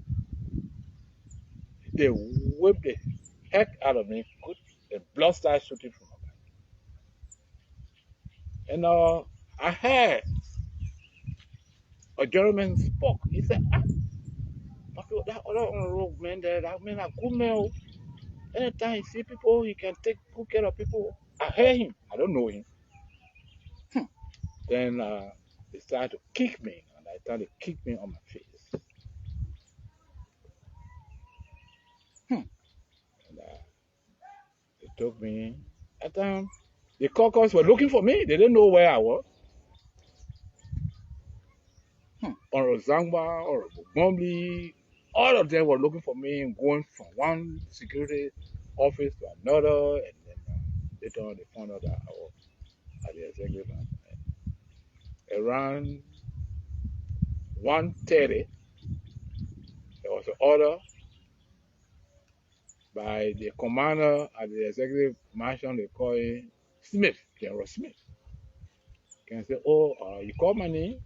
They whipped the heck out of me. The blood started shooting from my back. And I heard a gentleman spoke. He said, that other on the road, man, that man a good man. Anytime he see people, he can take good care of people. I heard him. I don't know him. Then they started to kick me, and I started to kick me on my face. And they took me. At the time, the caucus were looking for me. They didn't know where I was. Or Zangba, or Bombly, all of them were looking for me and going from one security office to another. And then later on, they found out that I was at the executive. Around 1:30, there was an order by the commander at the executive mansion. They call him Smith, General Smith. Can say, "Oh, you call my name?"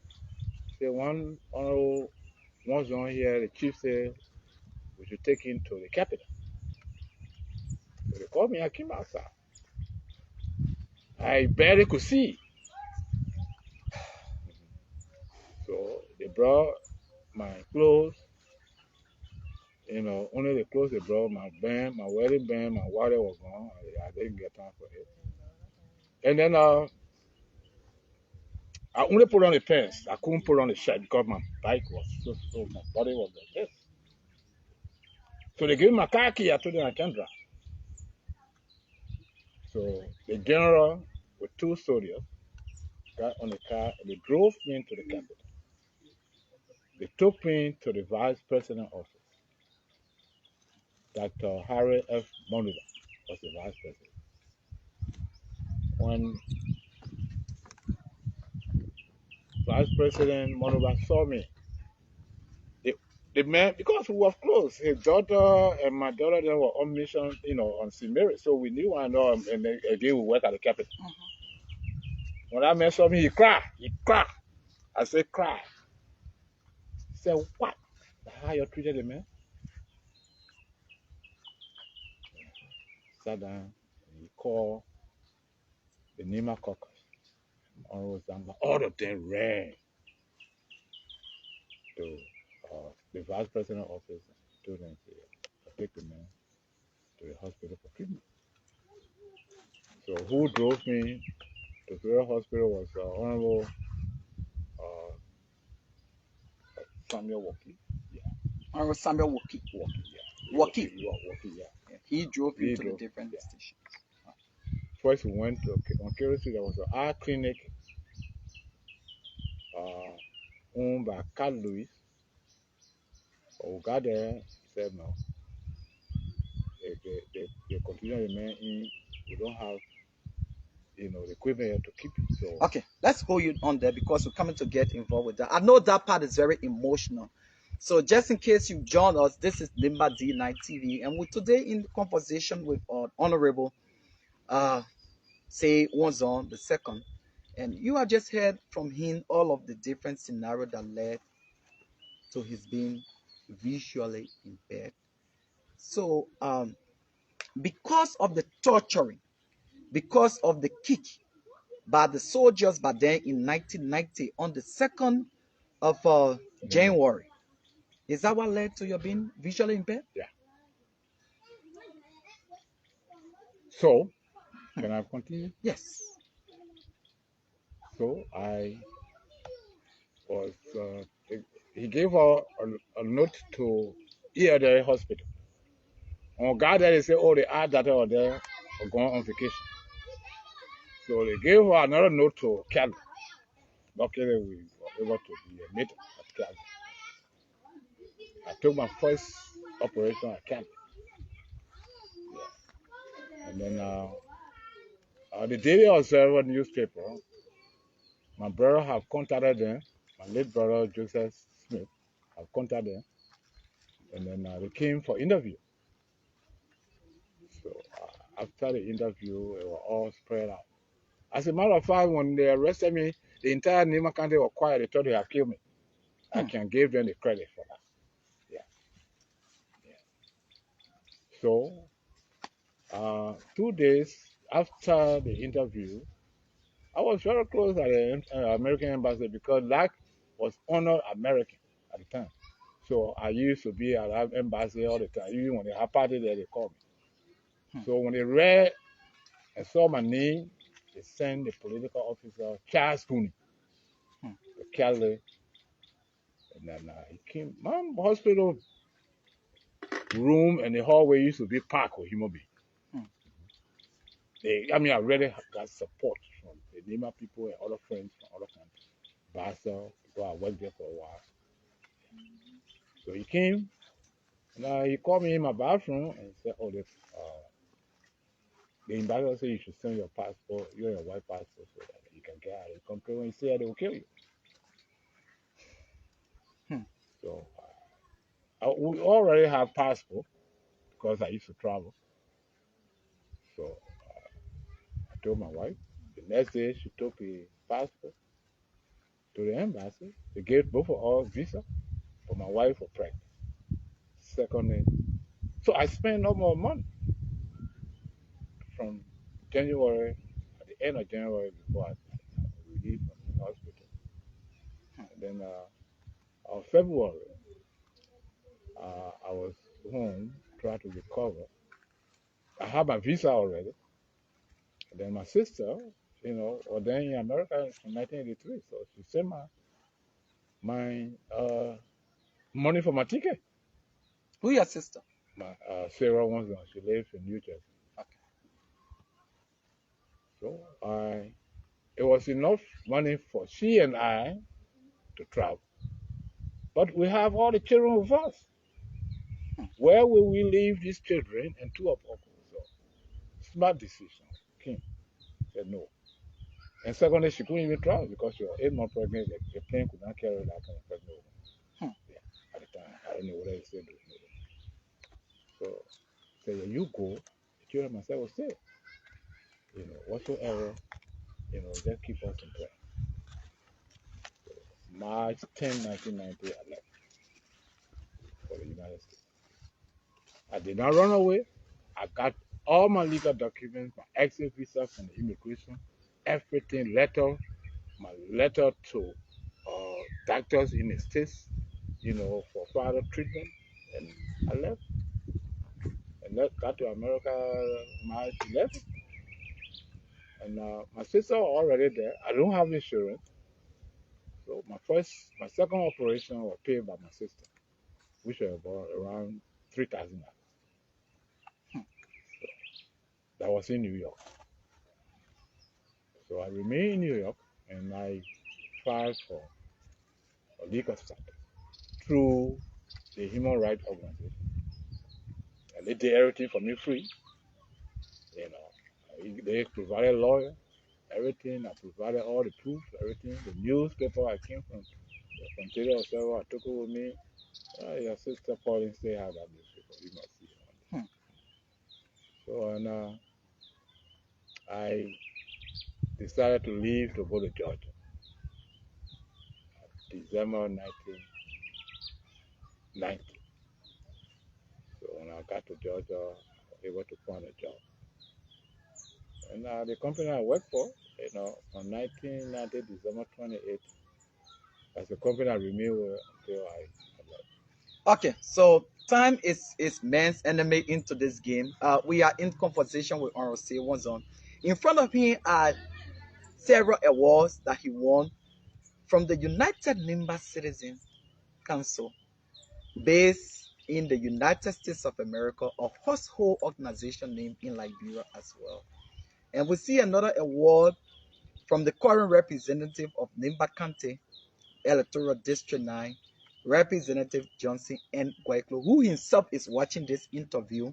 Say, "One honorable Wonzon here, the chief said we should take him to the capital." So they called me. I came outside. I barely could see. So So they brought my clothes, only the clothes they brought, my band, my wedding band, my wallet was gone. I didn't get time for it. And then I only put on the pants. I couldn't put on the shirt because my bike was so my body was like this. So they gave me my car key. I told them I can't drive. So the general with 2 soldiers got on the car and they drove me into the capital. They took me to the vice president office. Dr. Harry F. Monitor was the vice president. When Vice President Monitor saw me, the man, because we were close, his daughter and my daughter then were on mission, on St. Mary. So we knew one another, and then again we work at the capital. When that man saw me, he cried. I said, cry. He said, what? How you treated the man? Sat down, and he called the Nimba caucus. All of them ran to the vice president office and told them to take the man to the hospital for treatment. So who drove me to the hospital was Honorable Samuel Woki. Yeah.
Honorable Samuel Woki.
Woki,
Yeah. He drove you to the different stations.
First we went to Ontario. There was an eye clinic owned by Carl Lewis. We got there, he said no. They continue the man in. We don't have the equipment here to keep it. So
okay, let's hold you on there because we're coming to get involved with that. I know that part is very emotional. So just in case you join us, this is Nimba D-9 TV, and we're today in conversation with Honorable Saye Wonzon-II. And you have just heard from him all of the different scenarios that led to his being visually impaired. So because of the torturing, because of the kick by the soldiers, but then in 1990, on the 2nd of January, is that what led to your being visually impaired?
Yeah. So, can I continue?
Yes.
So I was, he gave her a note to the hospital. On God there, they say, oh, the art that are there are going on vacation. So they gave her another note to Calgary. Luckily, we were able to be a meet at Calgary. I took my first operation at Calgary. Yeah. And then the Daily Observer newspaper, my brother have contacted them, my late brother Joseph Smith have contacted them, and then they came for interview. So after the interview, they were all spread out. As a matter of fact, when they arrested me, the entire Nimba County was quiet. They thought they had killed me. I can give them the credit for that. Yeah. So 2 days after the interview, I was very close at the American embassy because that was honored American at the time. So I used to be at that embassy all the time. Even when they had party there, they called me. So when they read and saw my name, they sent the political officer, Charles Cooney, to Calgary. And then he came. My hospital room and the hallway used to be packed with human beings. I really got support from the Nimba people and other friends from other countries. Basel, because I worked there for a while. So he came, and he called me in my bathroom and said, oh, the ambassador said you should send your passport, your white passport, so that you can get out of the country. When you say they will kill you. So we already have passport because I used to travel. So I told my wife. The next day, she took the passport to the embassy. They gave both of us visa, but my wife was pregnant. Secondly, so I spent no more money from January, at the end of January before I leave from the hospital. And Then February, I was home trying to recover. I had my visa already. And then my sister, ordained in America in 1983. So she sent my money for my ticket.
Who your sister?
My Sarah Wonzon. She lives in New Jersey.
Okay.
So it was enough money for she and I to travel. But we have all the children with us. Where will we leave these children and two of us? So, smart decision. King said no. And secondly, she couldn't even travel because she was 8 months pregnant. The plane could not carry that kind of pregnant woman. Yeah, at the time. I don't know whether it's still doing it. So, say, yeah, you go. The children myself will stay. Whatsoever, just keep us in prayer. So, March 10, 1990, I left for the United States. I did not run away. I got all my legal documents, my exit visa from the immigration, everything, my letter to doctors in the States, for further treatment. And I left. And got to America March 11th. And my sister was already there. I don't have insurance. So my second operation was paid by my sister, which was about around $3,000. So that was in New York. So I remained in New York and I filed for a legal status through the human rights organization. And they did everything for me free. They provided a lawyer, everything. I provided all the proof, everything. The newspaper I came from Taylor or several, I took it with me. Your sister Pauline still has that newspaper. You must see it on there. So, and I decided to leave to go to Georgia. December 1990. So when I got to Georgia, I was able to find a job. And the company I worked for, from 1990, December 28th, that's the company I remained with until I left.
Okay, so time is man's enemy into this game. We are in conversation with Hon Saye Wonzon. In front of him are several awards that he won from the United Nimba Citizen Council, based in the United States of America, a household organization named in Liberia as well. And we see another award from the current representative of Nimba County Electoral District 9, Representative Johnson N. Guaiklo, who himself is watching this interview,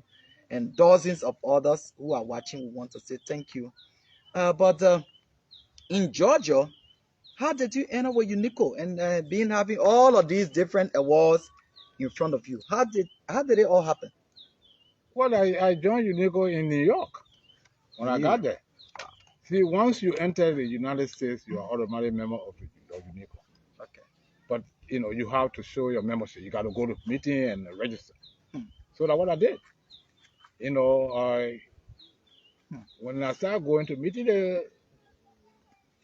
and dozens of others who are watching. We want to say thank you. But in Georgia, how did you end up with UNICO and being having all of these different awards in front of you? How did it all happen?
Well, I joined UNICO in New York when I got there. See, once you enter the United States, you are automatically a member of UNICO.
Okay.
But you have to show your membership. You got to go to meeting and register. So that's what I did. When I started going to meeting, the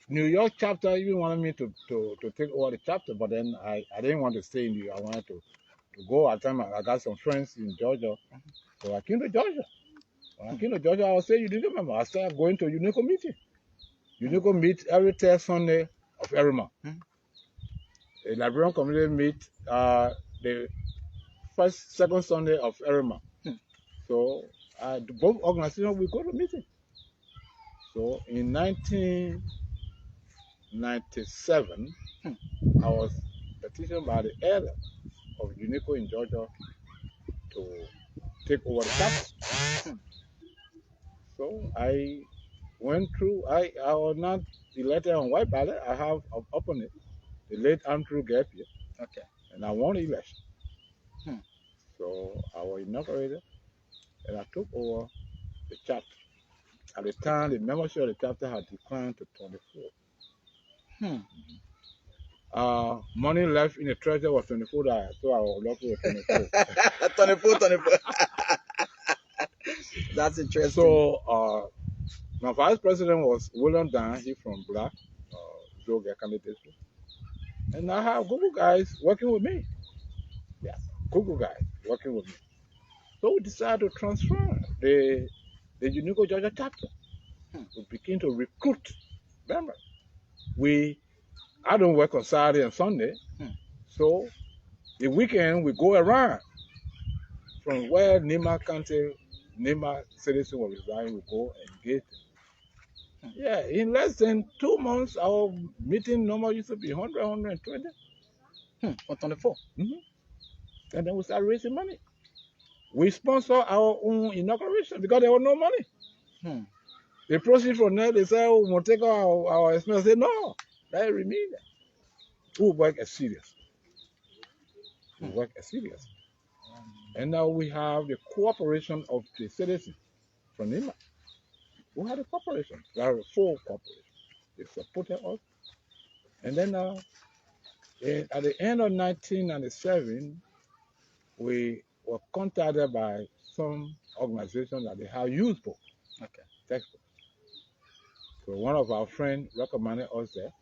New York chapter even wanted me to take over the chapter, but then I didn't want to stay in New York. I wanted to go. At the time, I got some friends in Georgia, so I came to Georgia. When I came to Georgia, I was saying, you didn't remember. I started going to UNICO meeting. UNICO meet every third Sunday of every month. The Liberian community meet the second Sunday of every month. So both organizations will go to meeting. So in 1997, I was petitioned by the elder of UNICO in Georgia to take over the chapter. So I went through. I was not elected on white ballot. I have an opponent, the late Andrew Gapier.
Okay.
And I won the election. So I was inaugurated and I took over the chapter. At the time, the membership of the chapter had declined to 24. Money left in the treasury was $24, so I was lucky with 24.
24. That's interesting.
So my vice president was William Dan. He's from Black, Doe Hon County District. And I have Google guys working with me. Yeah, Google guys working with me. So we decided to transfer the Unico Georgia chapter. We begin to recruit members. I don't work on Saturday and Sunday, so the weekend we go around from where Nimba County, Nimba citizen will resign, we go and engage them. Yeah, in less than 2 months, our meeting number used to be 100, 120.
124.
And then we start raising money. We sponsor our own inauguration because there was no money. The proceeds from that, they say, oh, we'll take our expense. I say, no, that remain there. We work as serious. We work as serious. And now we have the cooperation of the citizens from Nimba. We had a cooperation. We have a full cooperation. They supported us. And then at the end of 1997, we were contacted by some organization that they have used book, textbook. So one of our friends recommended us there.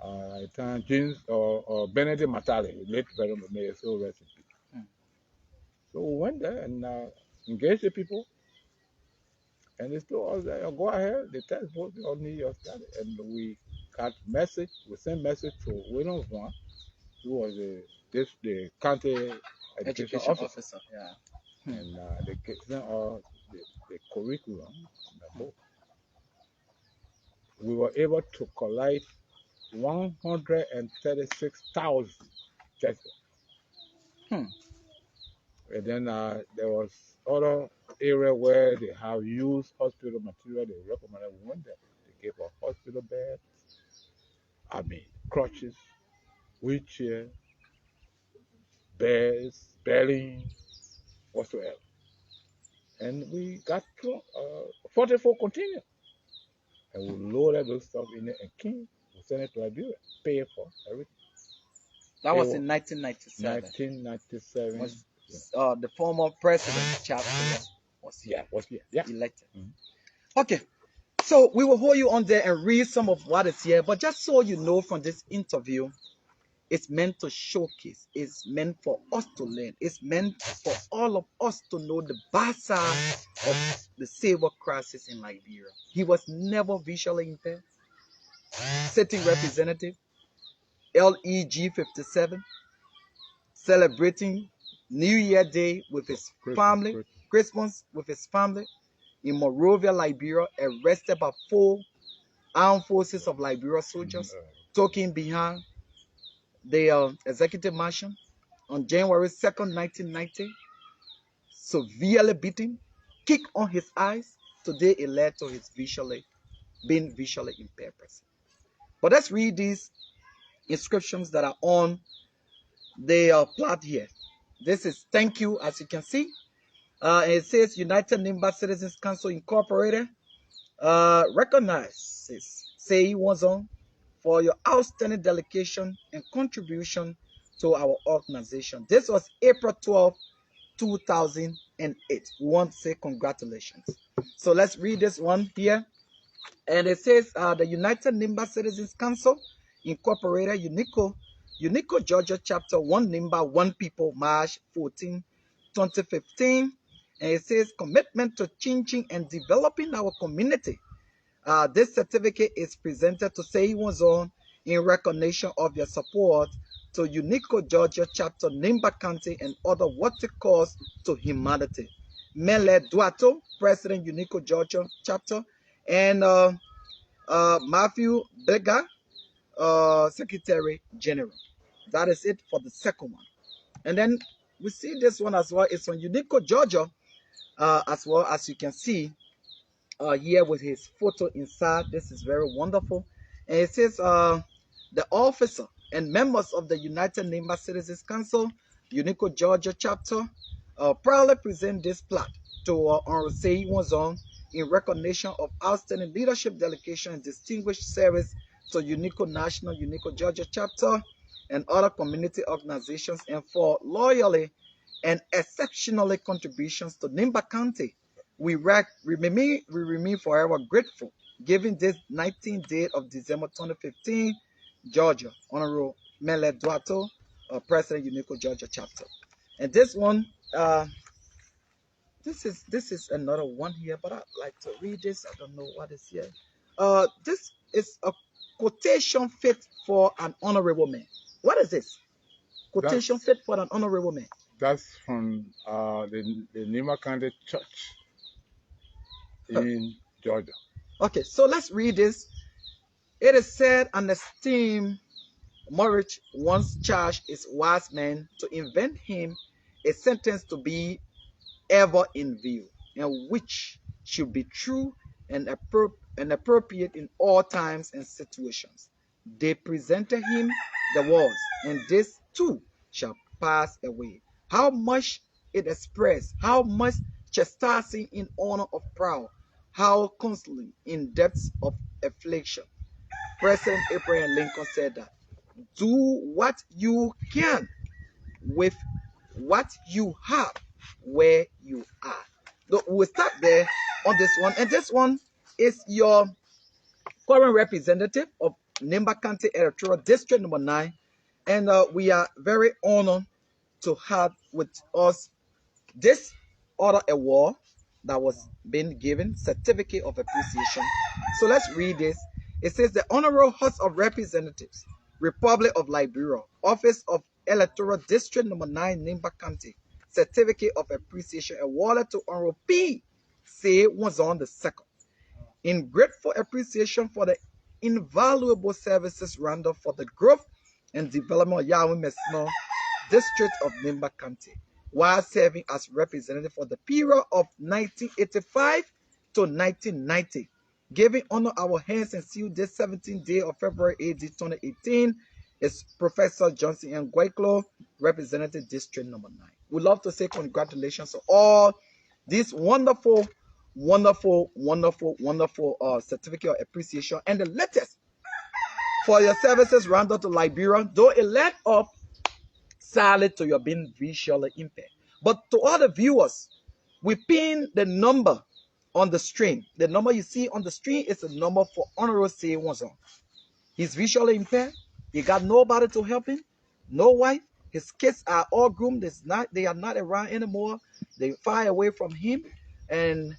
At the time, James or Benedict Matali, late very may so rest in peace. So we went there and engaged the people. And they told us that go ahead, the textbook, you don't need your study. And we got message, we sent message to William Hon, who was the county education officer. Yeah. And they sent us the curriculum and the book. We were able to collect 136,000 textbooks. And then there was other area where they have used hospital material. They recommended we went there. They gave us hospital beds, crutches, wheelchair, beds, bedding, whatsoever. And we got 44 containers. And we loaded those stuff in there and came. We sent it to Liberia, pay for everything.
That was in 1997.
1997.
The former president, Charles was here. Elected. Okay, so we will hold you on there and read some of what is here. But just so you know from this interview, it's meant to showcase. It's meant for us to learn. It's meant for all of us to know the bazaar of the civil crisis in Liberia. He was never visually impaired. Sitting representative, LEG 57, celebrating New Year Day with his family, Christmas with his family in Monrovia, Liberia, arrested by 4 armed forces of Liberia soldiers, talking behind the executive mansion on January 2nd, 1990, severely beaten, kick on his eyes. Today it led to his being visually impaired person. But let's read these inscriptions that are on the plot here. This is thank you, as you can see. It says United Nimba Citizens Council Incorporated recognizes Saye Wonzon for your outstanding dedication and contribution to our organization. This was April 12, 2008. We want to say congratulations. So let's read this one here. And it says the United Nimba Citizens Council Incorporated, Unico, Georgia, Chapter 1 Nimba, 1 People, March 14, 2015. And it says commitment to changing and developing our community. This certificate is presented to Saye Wonzon in recognition of your support to Unico, Georgia, Chapter Nimba County and other worthy cause to humanity. Mele Duato, President, Unico, Georgia, Chapter, and Matthew Bega, Secretary General. That is it for the second one. And then we see this one as well. It's on Unico, Georgia, as well, as you can see here with his photo inside. This is very wonderful. And it says the officer and members of the United Nimba Citizens Council, Unico, Georgia Chapter, proudly present this plaque to Hon Saye Wonzon in recognition of outstanding leadership, dedication, and distinguished service to Unico National, Unico Georgia Chapter, and other community organizations, and for loyally and exceptionally contributions to Nimba County. We remain forever grateful, given this 19th day of December 2015, Georgia, Honorable Mehnsonnoh, President Unico Georgia chapter. And this one, this is another one here, but I'd like to read this. I don't know what is here. This is a quotation fit for an honorable man. What is this? Quotation fit for an honorable man.
That's from the Nimba County Church in Georgia.
Okay, so let's read this. It is said, an esteemed Morich once charged his wise man to invent him a sentence to be ever in view, and which should be true and appropriate in all times and situations. They presented him the words, and this too shall pass away. How much it expressed, how much chastising in honor of proud, how constantly in depths of affliction. President Abraham Lincoln said that, do what you can with what you have where you are. So we'll start there on this one. And this one is your current representative of Nimba County Electoral District number 9. And we are very honored to have with us this other award that was being given, Certificate of Appreciation. So let's read this. It says, the Honorable House of Representatives, Republic of Liberia, Office of Electoral District number 9, Nimba County, Certificate of Appreciation awarded to Hon Saye Wonzon-II, in grateful appreciation for the invaluable services rendered for the growth and development of Yarwin Mehnsonnoh District of Nimba County, while serving as representative for the period of 1985 to 1990. Giving honor our hands and seal this 17th day of February 8, 2018 is Professor Johnson and Guayclo, Representative District number 9. We'd love to say congratulations to all these wonderful certificate of appreciation. And the latest for your services rendered to Liberia, though it led up sadly to your being visually impaired. But to all the viewers, we pin the number on the screen. The number you see on the screen is the number for Hon Saye Wonzon. He's visually impaired. He got nobody to help him, no wife. His kids are all groomed. They are not around anymore. They far away from him. And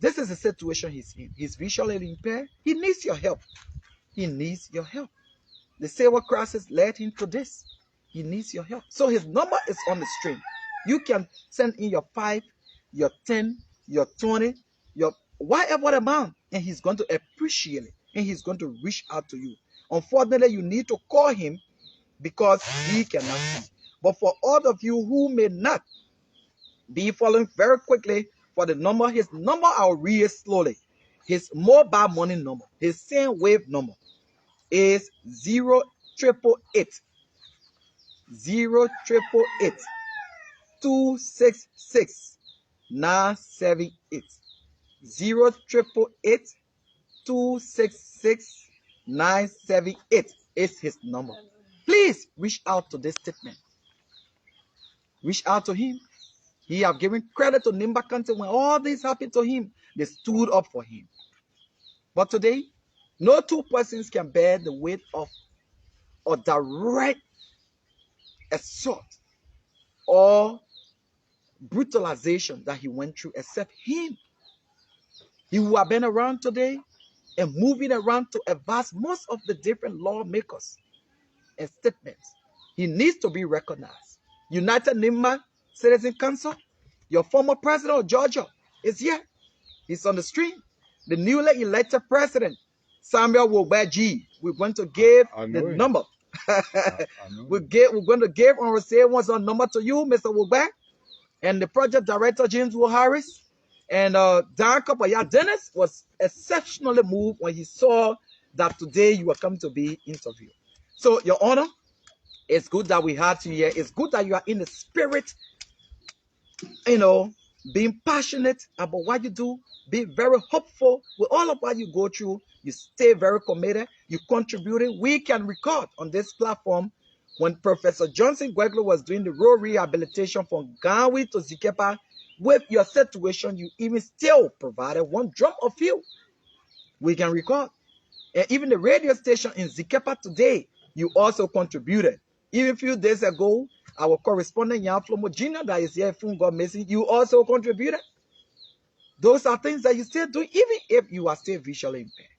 this is the situation he's in. He's visually impaired. He needs your help. He needs your help. The silver crosses led him to this. He needs your help. So his number is on the screen. You can send in your 5, your 10, your 20, your whatever amount, and he's going to appreciate it, and he's going to reach out to you. Unfortunately, you need to call him because he cannot see. But for all of you who may not be following very quickly for the number, his number I'll read it slowly. His mobile money number, his Sendwave number is 0888 266 978. 0888 266 978 is his number. Please reach out to this statement. Reach out to him. He have given credit to Nimba County when all this happened to him. They stood up for him. But today, no two persons can bear the weight of a direct assault or brutalization that he went through except him. He would have been around today and moving around to advance most of the different lawmakers and statements. He needs to be recognized. United Nimba Citizen Council, your former president of Georgia is here. He's on the stream. The newly elected president, Samuel Wobaji, we're going to give the number. We're going to give Hon Saye Wonzon number to you, Mr. Wobag, and the project director, James Will Harris. And Dan Kapaya Dennis was exceptionally moved when he saw that today you are coming to be interviewed. So, Your Honor, it's good that we had you here. It's good that you are in the spirit, being passionate about what you do, be very hopeful with all of what you go through. You stay very committed. You contributing. We can record on this platform when Professor Johnson Gueglo was doing the road rehabilitation from Gawi to Zikepa. With your situation, you even still provided one drop of fuel. We can record. And even the radio station in Zikepa today, you also contributed. Even a few days ago, our correspondent Jan Flomo Jr. that is here from God Missing, you also contributed. Those are things that you still do, even if you are still visually impaired.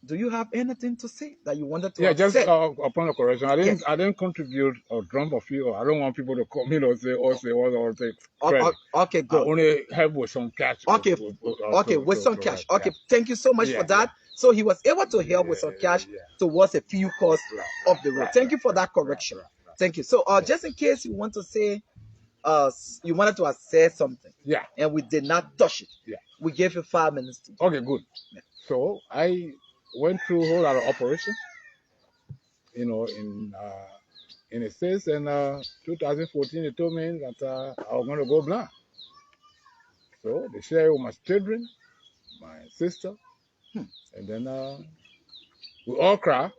Do you have anything to say that you wanted to
Yeah, just
say?
upon a correction, I
Yes.
didn't contribute or drum a few. I don't want people to come in or say take credit.
Okay,
I
good.
only help with some cash.
Okay, with some cash. Okay, thank you so much for that. So he was able to help with some cash towards a few costs of the road. Thank you for that correction. Thank you. So, just in case you want to say, you wanted to say something, and we did not touch it. We gave you 5 minutes to do.
Okay, good. Yeah. So I went through a whole lot of operations, in the States, and 2014 they told me that I was going to go blind. So they shared with my children, my sister, and then we all cry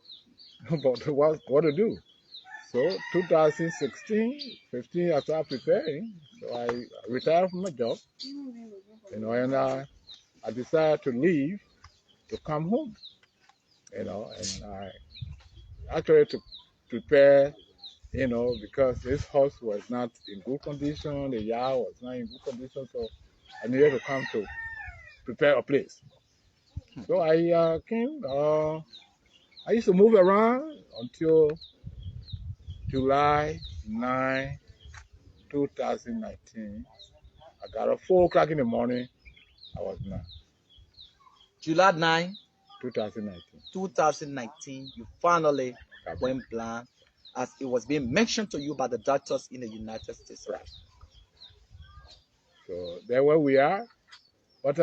about what to do. So 2016, 15, I started preparing. So I retired from my job, and I decided to leave to come home, and I actually to prepare, because this house was not in good condition, the yard was not in good condition, so I needed to come to prepare a place. So I came. I used to move around until July 9, 2019. I got up 4 o'clock in the morning. I was blind.
July 9,
2019.
2019, you finally went blind, as it was being mentioned to you by the doctors in the United States.
Right. So there where we are. But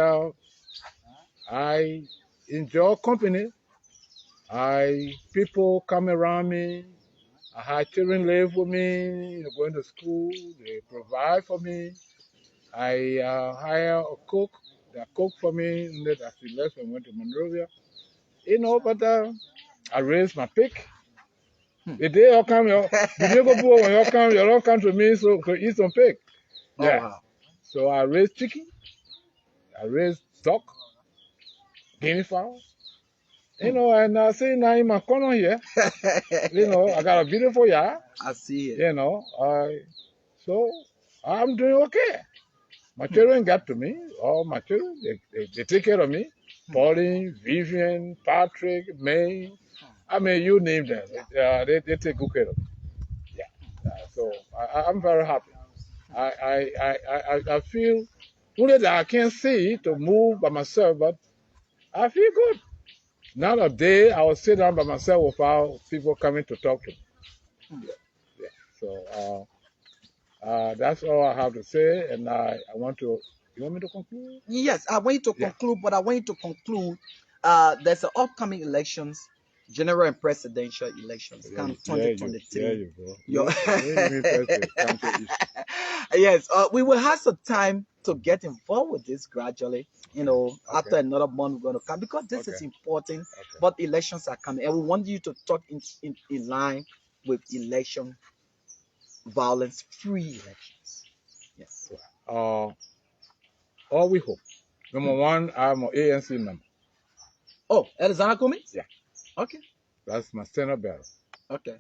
I enjoy company. People come around me. I had children live with me, going to school. They provide for me. I hire a cook that cook for me. And then as he left and went to Monrovia. But I raised my pig. The day you come, the day go when you don't come to me so to eat some pig. Yeah. Oh, wow. So I raised chicken. I raised duck, guinea fowl. And I say now in my corner here, I got a beautiful yard.
I see it.
So I'm doing okay. My children got to me. All my children, they take care of me. Pauline, Vivian, Patrick, May. I mean, you name them. They take good care of me. Yeah. So I'm very happy. I feel only that I can't see to move by myself, but I feel good. Not a day I will sit down by myself without people coming to talk to me. Yeah. So that's all I have to say, and I want to. You want me to conclude?
Yes, I want you to conclude, but I want you to conclude. There's an upcoming elections, general and presidential elections, come 2023. Yes, we will have some time to get involved with this gradually. After another month we're going to come, because this is important. But elections are coming, and we want you to talk in line with election violence, free elections. Yes.
All we hope. Number one, I'm an ANC member.
Oh, Elizana Cummings?
Yeah.
Okay.
That's my Senate bearer.
Okay.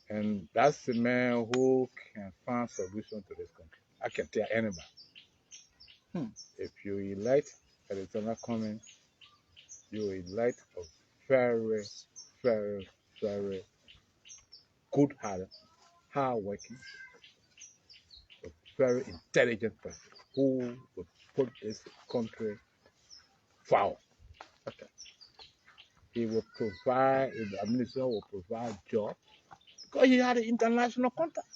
And that's the man who can find solution to this country. I can tell anybody. If you elect Elizana Cummings, you elect a very, very, very good-hearted, hard-working, a very intelligent person who will put this country forward. Okay. He will provide, the administration will provide jobs because he had an international contact.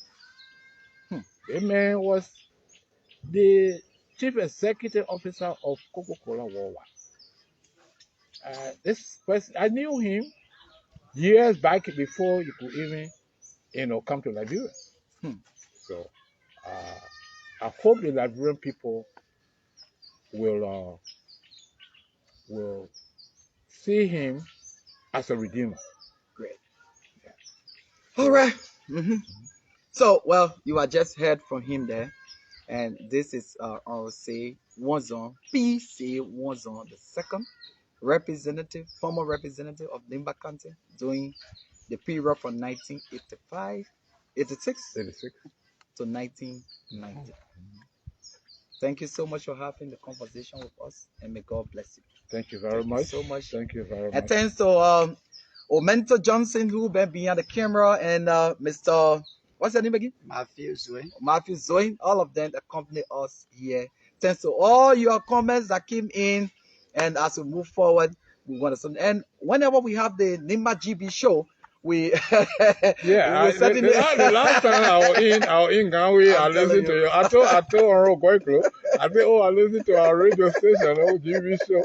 The man was the chief executive officer of Coca-Cola Worldwide. This person, I knew him years back before you could even, come to Liberia. So I hope the Liberian people will see him as a redeemer.
Great. Yeah. All right. So, well, you have just heard from him there, and this is Hon Saye Wonzon, P. Saye Wonzon-II, representative, former representative of Nimba County, during the period from 1985, 86 to 1990. Thank you so much for having the conversation with us, and may God bless you.
Thank you very much.
So much.
Thank you very much.
And thanks to Omento Johnson, who been behind the camera, and Mr. What's your name again?
Matthew
Zoe. All of them accompany us here. Thanks to all your comments that came in, and as we move forward, we want to. And whenever we have the Nimba GB show, we
the last time I was in Ghana, I listened to you. I told Oro Goiklo, I said, I listened to our radio station, GB show.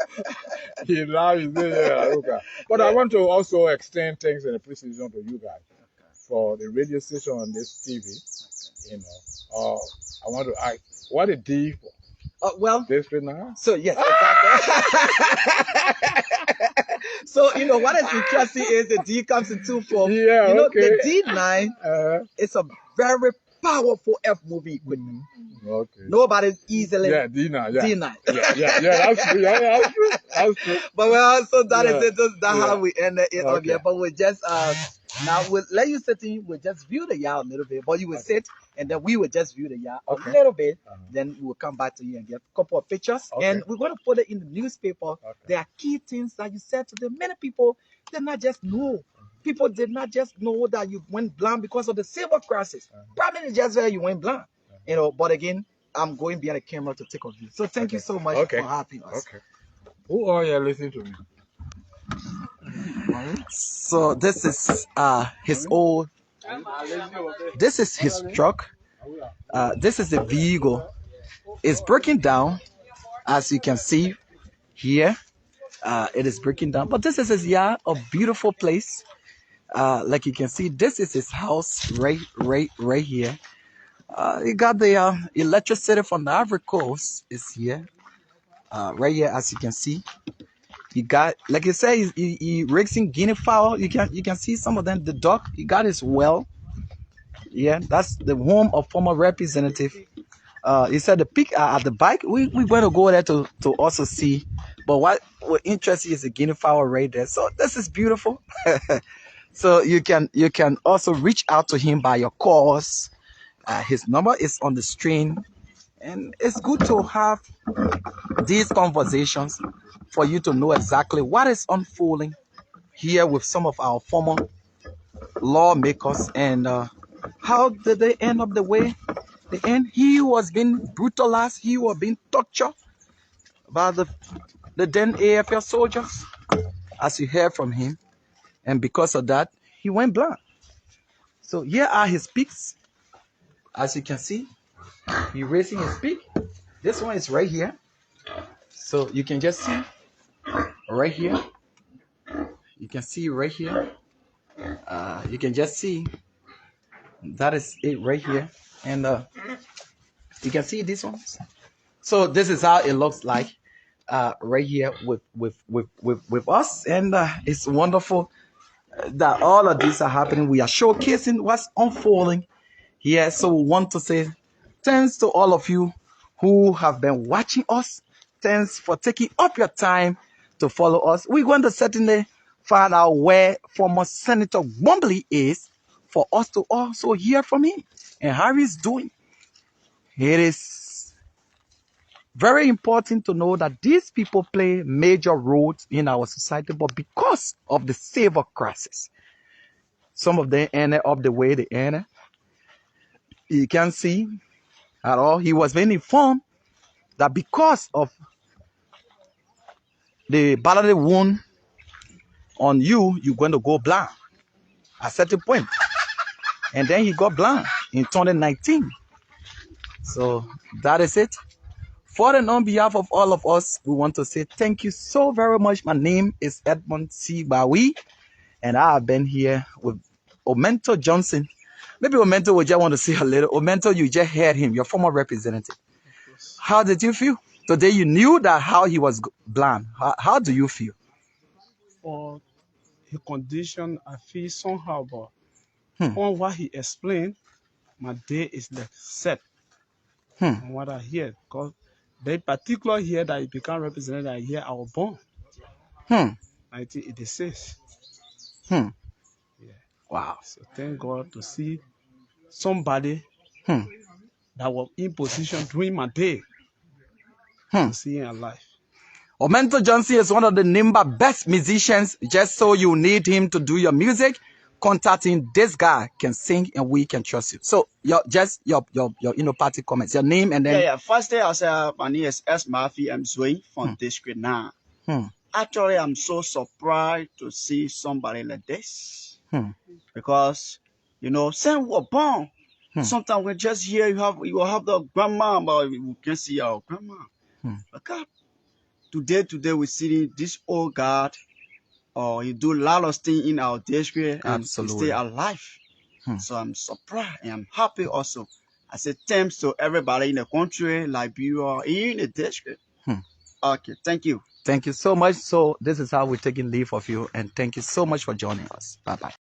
He laughed, he said, yeah, okay. But I want to also extend thanks and appreciation to you guys for the radio station on this TV. I want to ask, what a D for?
Well,
District now?
So yes, exactly. So what is interesting is the D comes in two forms.
Yeah,
the D-9 is a very powerful F movie equipment.
Okay.
Nobody easily.
Yeah, D9. Yeah.
D9.
Yeah, that's true. Yeah, that's true.
But so that is it. That's how we end it on here. But we just now we'll let you sit in. We'll just view the yard a little bit. But you will sit, and then we will just view the yard a little bit. Then we will come back to you and get a couple of pictures. And we're going to put it in the newspaper. There are key things that you said to them. Many people did not just know. People did not just know that you went blind because of the silver crisis. Probably just where you went blind. But again, I'm going behind the camera to take a view. So thank you so much for having us.
Okay. Who are you listening to me?
So this is his old. This is his truck. This is the vehicle. It's breaking down, as you can see here. It is breaking down, but this is his yard, a beautiful place. Like you can see, this is his house right here. He got the electricity from the Ivory Coast is here, right here, as you can see. He got, like I say, he rigs in guinea fowl. You can see some of them. The duck. He got his well. Yeah, that's the home of former representative. He said the pig are at the bike. We're going to go there to also see. But what interests you is the guinea fowl right there. So this is beautiful. So you can also reach out to him by your calls. His number is on the screen, and it's good to have these conversations for you to know exactly what is unfolding here with some of our former lawmakers, and how did they end up the way they end. He was being brutalized, he was being tortured by the then AFL soldiers, as you heard from him, and because of that, he went blind. So here are his pics. As you can see, he's raising his peak. This one is right here. So you can just see right here. You can see right here. You can just see that is it right here. And you can see these ones. So this is how it looks like right here with us. And it's wonderful that all of these are happening. We are showcasing what's unfolding here. So we want to say thanks to all of you who have been watching us. Thanks for taking up your time to follow us. We're going to certainly find out where former Senator Wombley is for us to also hear from him and how he's doing. It is very important to know that these people play major roles in our society, but because of the silver crisis, some of them ended up the way they ended. You can see at all. He was being informed that because of the bodily wound on you, you're going to go blind at a certain point. And then he got blind in 2019. So that is it. For and on behalf of all of us, we want to say thank you so very much. My name is Edmund C. Bawi, and I have been here with Omento Johnson. Maybe Omento would just want to say a little. Omento, you just heard him, your former representative. How did you feel? Today you knew that how he was blind. How do you feel?
For his condition, I feel somehow, but on what he explained, my day is like set on what I hear. Because the particular year that he became representative, I hear I was born. 1986.
Hmm.
Yeah.
Wow.
So thank God to see somebody that was in position during my day to see him alive.
Omento Johnson is one of the Nimba best musicians. Just so you need him to do your music, contact him. This guy can sing and we can trust you. So your party comments, your name and then
First day I said my name is S. Murphy. I'm Zoe from District 9. Actually, I'm so surprised to see somebody like this. Because since we were born, sometimes we just hear you have the grandma, but we can't see our grandma. But God, today we see this old God, he do a lot of things in our district and he stay alive. So I'm surprised and I'm happy also. I say thanks to everybody in the country, Liberia, in the district. Okay, thank you.
thank you so much. So this is how we're taking leave of you, and thank you so much for joining us. Bye bye.